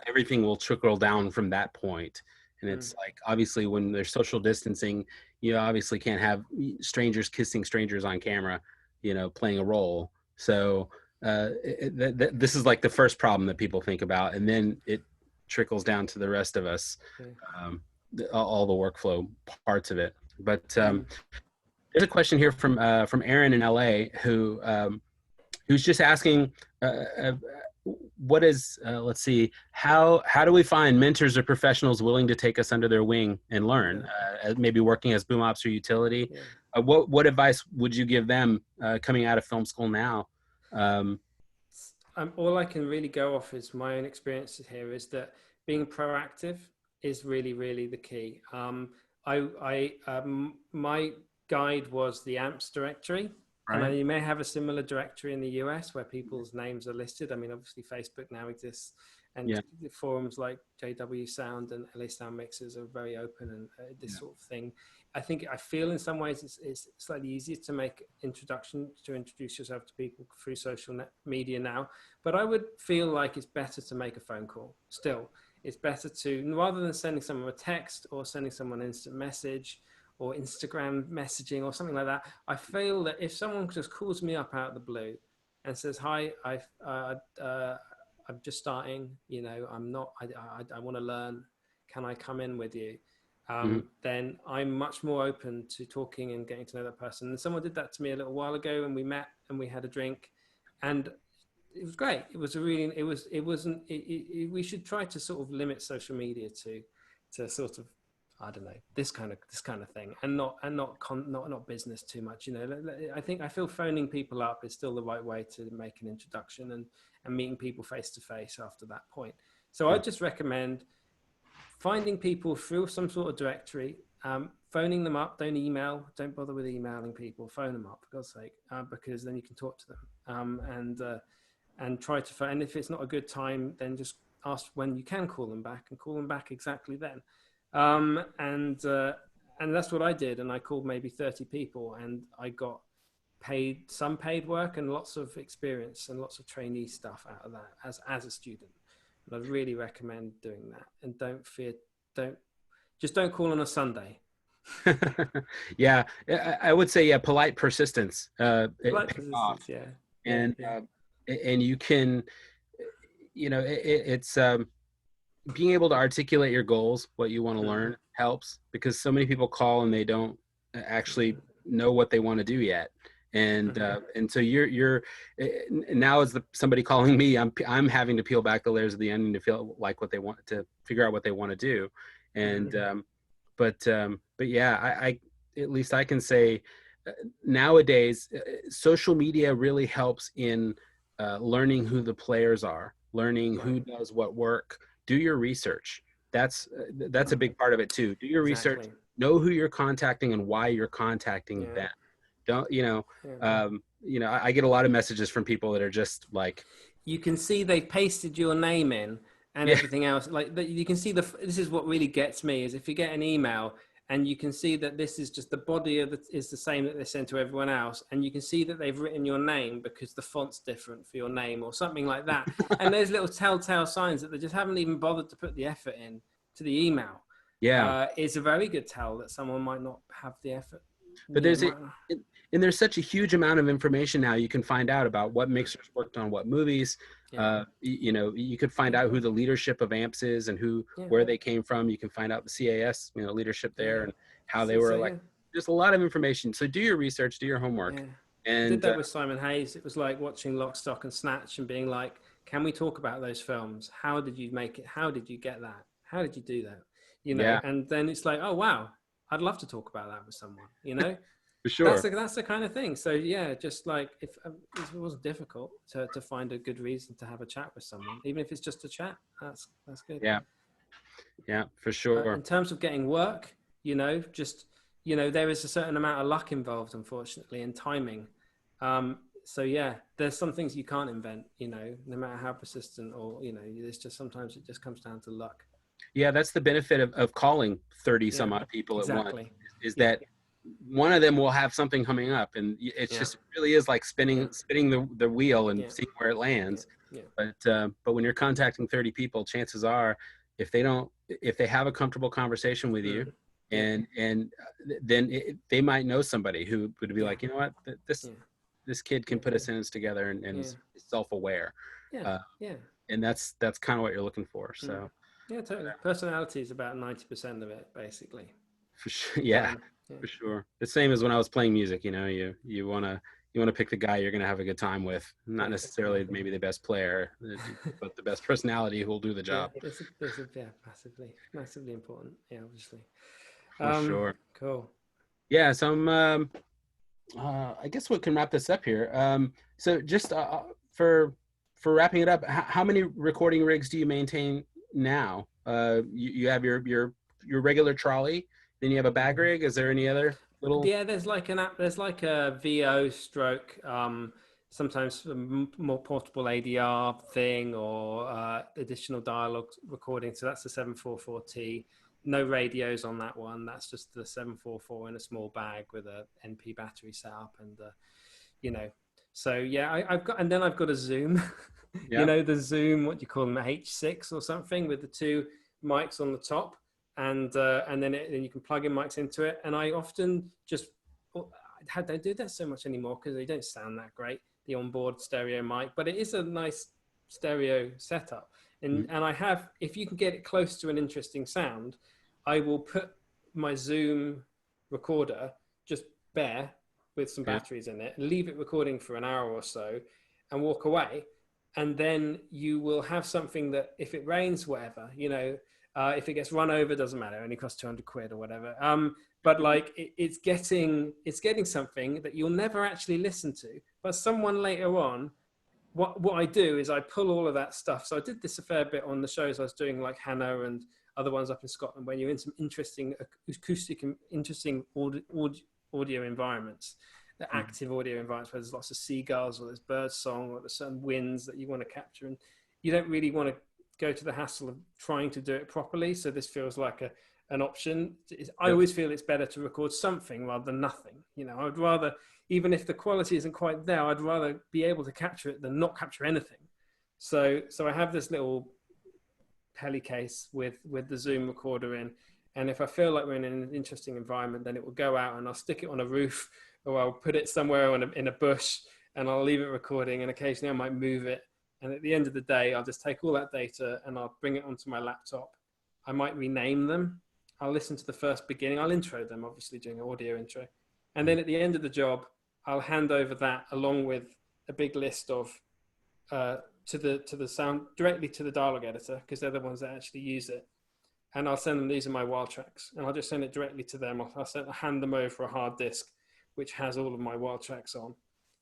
everything will trickle down from that point. And it's like, obviously, when there's social distancing, you obviously can't have strangers kissing strangers on camera, you know, playing a role. So this is like the first problem that people think about, and then it trickles down to the rest of us. All the workflow parts of it. But there's a question here from Aaron in LA who's just asking, what is let's see, how do we find mentors or professionals willing to take us under their wing and learn, maybe working as boom ops or utility? What advice would you give them coming out of film school now? All I can really go off is my own experiences here, is that being proactive is really, really the key. My guide was the AMPS directory. Right. And you may have a similar directory in the US where people's names are listed. I mean, obviously Facebook now exists, and forums like JW Sound and LA Sound Mixers are very open, and this sort of thing. I feel in some ways it's slightly easier to introduce yourself to people through social media now, but I would feel like it's better to make a phone call still. It's better to, rather than sending someone a text or sending someone an instant message or Instagram messaging or something like that, I feel that if someone just calls me up out of the blue and says, "Hi, I'm just starting, you know, I want to learn, can I come in with you?" Then I'm much more open to talking and getting to know that person. And someone did that to me a little while ago, and we met and we had a drink, and it was great. It was we should try to sort of limit social media to sort of, I don't know, this kind of thing, and not business too much. You know, I feel phoning people up is still the right way to make an introduction, and meeting people face to face after that point. So I just recommend finding people through some sort of directory, phoning them up. Don't email. Don't bother with emailing people. Phone them up, for God's sake, because then you can talk to them, and try to phone. And if it's not a good time, then just ask when you can call them back, and call them back exactly then. And that's what I did. And I called maybe 30 people, and I got some paid work and lots of experience and lots of trainee stuff out of that as a student. And I'd really recommend doing that. And don't call on a Sunday. Yeah, I would say, polite persistence. Polite persistence, yeah. And you can, you know, it's being able to articulate your goals, what you want to learn, helps, because so many people call and they don't actually know what they want to do yet. And so you're now, as somebody calling me, I'm having to peel back the layers of the onion to feel like what they want, to figure out what they want to do. And but yeah, I at least I can say nowadays social media really helps in learning who the players are, learning who does what work. Do your research. That's a big part of it too. Do your research. Know who you're contacting and why you're contacting them. Don't, Yeah. I get a lot of messages from people that are just like, You can see they've pasted your name in and yeah, everything else. Like you can see this is what really gets me is if you get an email and you can see that this is just the body of is the same that they send to everyone else, and you can see that they've written your name because the font's different for your name or something like that. And there's little telltale signs that they just haven't even bothered to put the effort in to the email. yeah. It's a very good tell that someone might not have the effort. But there's such a huge amount of information now you can find out about what mixers worked on what movies. Yeah. You could find out who the leadership of AMPS is and where they came from. You can find out the CAS, leadership there and how they were elected. There's a lot of information. So do your research, do your homework. Yeah. And I did that with Simon Hayes. It was like watching Lock, Stock and Snatch and being like, can we talk about those films? How did you make it? How did you get that? How did you do that? And then it's like, oh, wow, I'd love to talk about that with someone, For sure. That's the kind of thing. So yeah, just like if it wasn't difficult to find a good reason to have a chat with someone, even if it's just a chat, that's good. Yeah, for sure. In terms of getting work, there is a certain amount of luck involved, unfortunately, and timing. So yeah, there's some things you can't invent, no matter how persistent or, it's just sometimes it just comes down to luck. Yeah, that's the benefit of calling 30 some odd people at once, is that one of them will have something coming up, and it's just really is like spinning the wheel and seeing where it lands. But when you're contacting 30 people, chances are if they have a comfortable conversation with you, and then they might know somebody who would be like, you know what, this kid can put a sentence together and is self-aware. And that's kind of what you're looking for. So yeah, totally. Personality is about 90% of it, basically. For sure. Yeah, for sure. The same as when I was playing music, you want to pick the guy you're going to have a good time with, not necessarily maybe the best player, but the best personality who will do the job. Massively important. Yeah, obviously. For sure. Cool. Yeah. So I guess we can wrap this up here. So just for wrapping it up, how many recording rigs do you maintain now? You have your regular trolley, then you have a bag rig. Is there any other little? Yeah, there's like a VO stroke, sometimes a more portable ADR thing or additional dialogue recording. So that's the 744T. No radios on that one. That's just the 744 in a small bag with a NP battery setup, and So yeah, I've got a Zoom. The Zoom, what do you call them, H6 or something, with the two mics on the top, and then you can plug in mics into it. And I often I don't do that so much anymore because they don't sound that great, the onboard stereo mic, but it is a nice stereo setup. And I have, if you can get it close to an interesting sound, I will put my Zoom recorder just bare with some batteries in it, and leave it recording for an hour or so and walk away. And then you will have something that if it rains, whatever, if it gets run over, doesn't matter. It only costs 200 quid or whatever. But like it's getting something that you'll never actually listen to, but someone later on, what I do is I pull all of that stuff. So I did this a fair bit on the shows I was doing, like Hanna and other ones up in Scotland, when you're in some interesting acoustic and interesting audio environments, the active audio environments where there's lots of seagulls or there's bird song or there's certain winds that you want to capture, and you don't really want to go to the hassle of trying to do it properly. So this feels like an option. I always feel it's better to record something rather than nothing. I would rather, even if the quality isn't quite there, I'd rather be able to capture it than not capture anything. So I have this little heli case with the Zoom recorder in, and if I feel like we're in an interesting environment, then it will go out and I'll stick it on a roof, or I'll put it somewhere in a bush and I'll leave it recording, and occasionally I might move it. And at the end of the day, I'll just take all that data and I'll bring it onto my laptop. I might rename them. I'll listen to the first beginning. I'll intro them, obviously doing an audio intro. And then at the end of the job, I'll hand over that along with a big list of to the sound directly to the dialogue editor, because they're the ones that actually use it. And I'll send them, these are my wild tracks, and I'll just send it directly to them. I'll hand them over a hard disk, which has all of my wild tracks on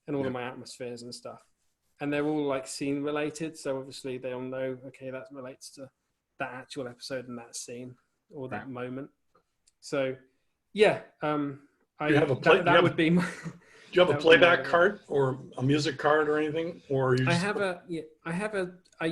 and all of my atmospheres and stuff. And they're all like scene related. So obviously they'll know, okay, that relates to that actual episode and that scene or that moment. So yeah, that would be my, you have a That would be playback my- card or a music card or anything, or you just? I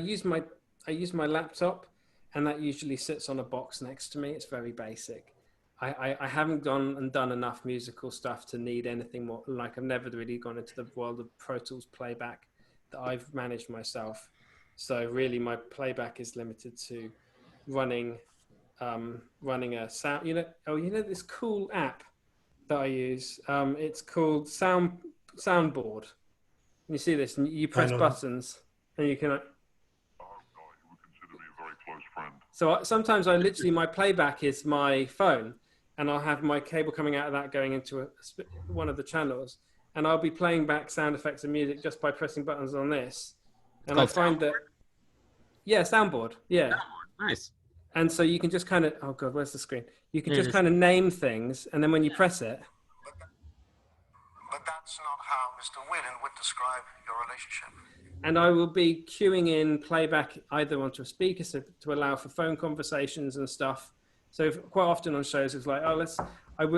use my laptop, and that usually sits on a box next to me. It's very basic. I haven't gone and done enough musical stuff to need anything more. Like, I've never really gone into the world of Pro Tools playback that I've managed myself. So really my playback is limited to running a sound, this cool app that I use. It's called Soundboard. You see this, and you press buttons, and you can. So sometimes my playback is my phone, and I'll have my cable coming out of that going into one of the channels, and I'll be playing back sound effects and music just by pressing buttons on this. And I find that, soundboard, yeah. Nice. And so you can just kind of, oh God, where's the screen? You can just kind of name things, and then when you press it. But that's not how Mr. Whedon would describe your relationship. And I will be queuing in playback either onto a speaker to allow for phone conversations and stuff. So quite often on shows, it's like,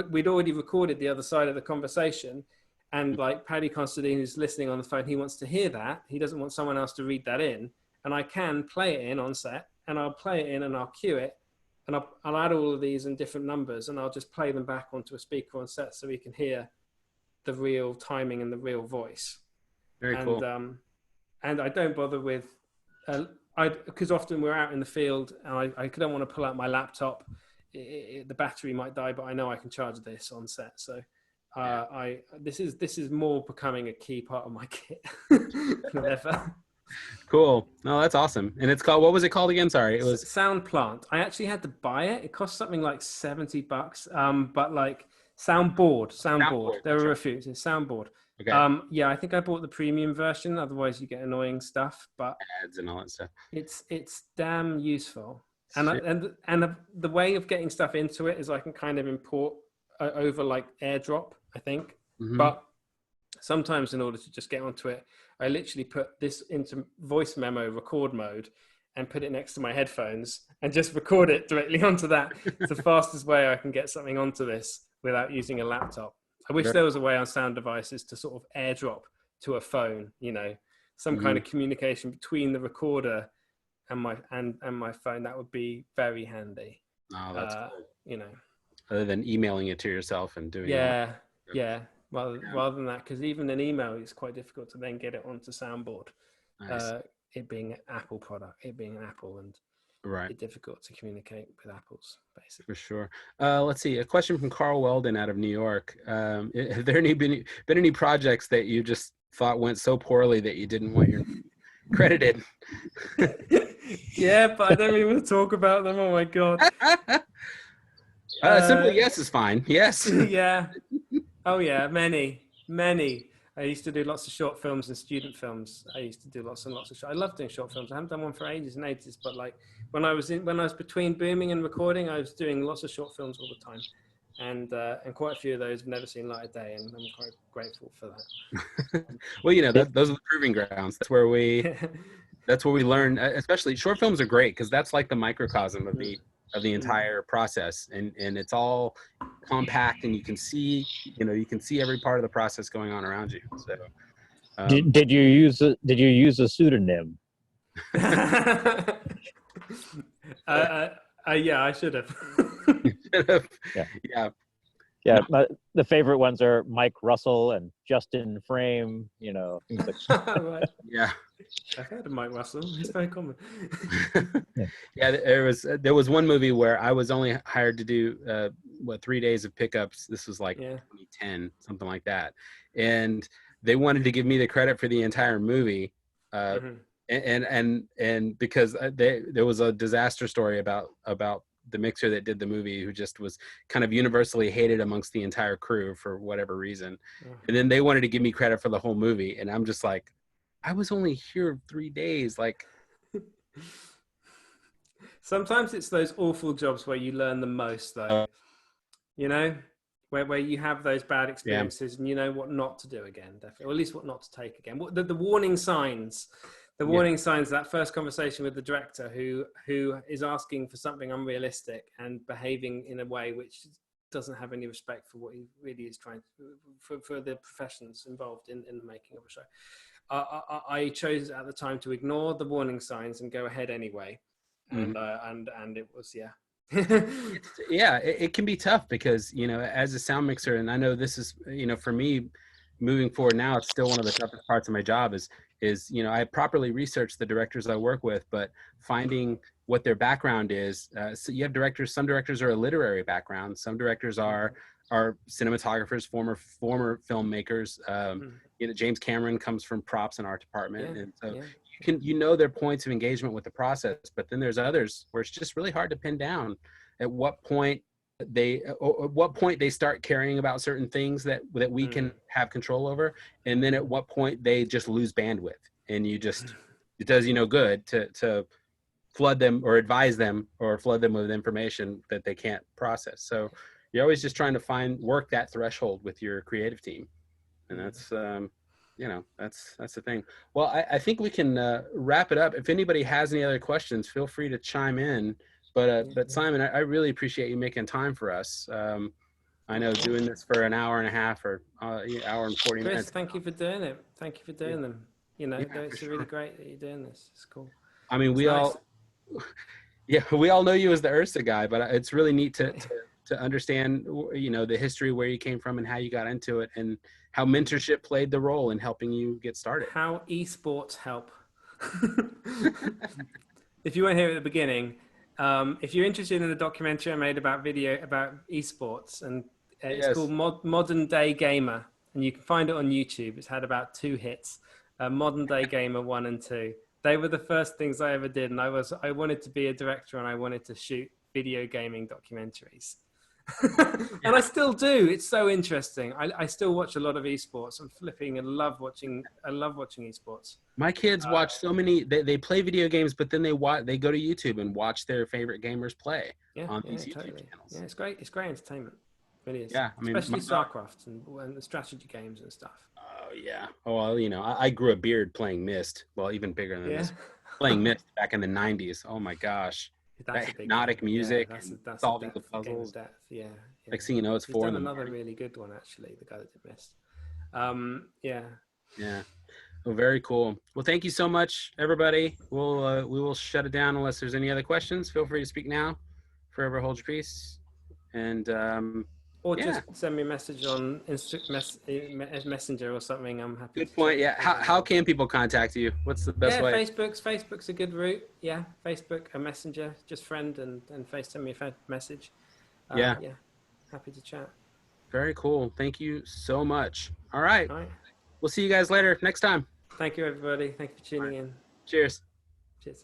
we'd already recorded the other side of the conversation. And like Paddy Considine, who's listening on the phone, he wants to hear that. He doesn't want someone else to read that in. And I can play it in on set, and I'll play it in and I'll cue it. And I'll add all of these in different numbers, and I'll just play them back onto a speaker on set so we can hear the real timing and the real voice. Very cool. And I don't bother with, because often we're out in the field, and I don't want to pull out my laptop. The battery might die, but I know I can charge this on set. So this is more becoming a key part of my kit than ever. Cool. No, that's awesome. And it's called, what was it called again? Sorry, it was Sound Plant. I actually had to buy it. It cost something like $70. But like Soundboard. There were a few. It's Soundboard. Okay. I think I bought the premium version. Otherwise, you get annoying stuff. But ads and all that stuff. It's damn useful. And the way of getting stuff into it is I can kind of import over like AirDrop, I think. Mm-hmm. But sometimes in order to just get onto it, I literally put this into voice memo record mode and put it next to my headphones and just record it directly onto that. It's the fastest way I can get something onto this without using a laptop. I wish there was a way on sound devices to sort of AirDrop to a phone, some kind of communication between the recorder and my phone. That would be very handy. Oh, that's cool. Other than emailing it to yourself and doing rather than that, because even an email is quite difficult to then get it onto Soundboard. Nice. It being an Apple product, it being an Apple, and it's difficult to communicate with Apples, basically. For sure. Let's see. A question from Carl Weldon out of New York. Have there been any projects that you just thought went so poorly that you didn't want your credited? Yeah, but I don't really want to talk about them. Oh my God. Simply yes is fine. Yes. Yeah. Oh yeah, many. I used to do lots of short films and student films. I used to do lots and lots of I love doing short films. I haven't done one for ages and ages, but like when I was between booming and recording, I was doing lots of short films all the time. And quite a few of those have never seen light of day, and I'm quite grateful for that. Well, those are the proving grounds. That's where we learn. Especially short films are great because that's like the microcosm of the entire process, and it's all compact, and you can see every part of the process going on around you. So, did you use a pseudonym? Yeah, I should have. Yeah. The favorite ones are Mike Russell and Justin Frame. Things like Right. Yeah. I've heard of Mike Russell. He's very common. Yeah, there was one movie where I was only hired to do 3 days of pickups. This was like 2010, something like that, and they wanted to give me the credit for the entire movie. And because there was a disaster story about the mixer that did the movie, who just was kind of universally hated amongst the entire crew for whatever reason. And then they wanted to give me credit for the whole movie, and I'm just like, I was only here 3 days. Like, sometimes it's those awful jobs where you learn the most, though. Where you have those bad experiences, and you know what not to do again, definitely, or at least what not to take again. The warning signs. The warning signs, that first conversation with the director who is asking for something unrealistic and behaving in a way which doesn't have any respect for what he really is trying to, for the professions involved in the making of a show. I chose at the time to ignore the warning signs and go ahead anyway, and it was Yeah, it can be tough because, you know, as a sound mixer, and I know this is, you know, for me moving forward now, it's still one of the toughest parts of my job is, you know, I properly research the directors I work with, but finding what their background is. So you have directors, some directors are a literary background, some directors are cinematographers, former filmmakers. You know, James Cameron comes from props in our department, and so you know their points of engagement with the process. But then there's others where it's just really hard to pin down at what point they start caring about certain things that we can have control over, and then at what point they just lose bandwidth, and it does you no good to flood them or advise them or flood them with information that they can't process. So you're always just trying to work that threshold with your creative team, and that's you know, that's the thing. Well, I think we can wrap it up. If anybody has any other questions, feel free to chime in. But Simon, I really appreciate you making time for us. I know doing this for an hour and a half or hour and 40 minutes. Chris, thank you for doing it. Thank you for doing them. You know, it's really great that you're doing this. It's cool. I mean, we all know you as the URSA guy, but it's really neat to understand, you know, the history, where you came from and how you got into it, and how mentorship played the role in helping you get started. How esports help. If you weren't here at the beginning, if you're interested in the documentary I made about esports, and it's called Modern Day Gamer, and you can find it on YouTube. It's had about 2 hits, Modern Day Gamer 1 and 2. They were the first things I ever did, and I wanted to be a director, and I wanted to shoot video gaming documentaries. And I still do. It's so interesting. I still watch a lot of esports. I'm flipping and love watching esports. My kids watch so many. They play video games, but then they go to YouTube and watch their favorite gamers play on these YouTube channels. Yeah, it's great. It's great entertainment. It really is. Yeah, I mean, especially StarCraft and the strategy games and stuff. Oh yeah. Oh well, you know, I grew a beard playing Myst. Well, even bigger than this. Playing Myst back in the '90s. Oh my gosh. That's that hypnotic music, that's solving the puzzles. Yeah. Like, you know, it's He's done another really good one, actually, the guy that did Myst. Yeah. Well, very cool. Well, thank you so much, everybody. We will shut it down unless there's any other questions. Feel free to speak now. Forever hold your peace. And or just send me a message on Messenger or something. I'm happy. Good point. Yeah. How can people contact you? What's the best way? Facebook's a good route. Yeah, Facebook, a Messenger, just friend and send me a message. Yeah. Happy to chat. Very cool. Thank you so much. All right. We'll see you guys later next time. Thank you, everybody. Thank you for tuning in. Cheers. Cheers.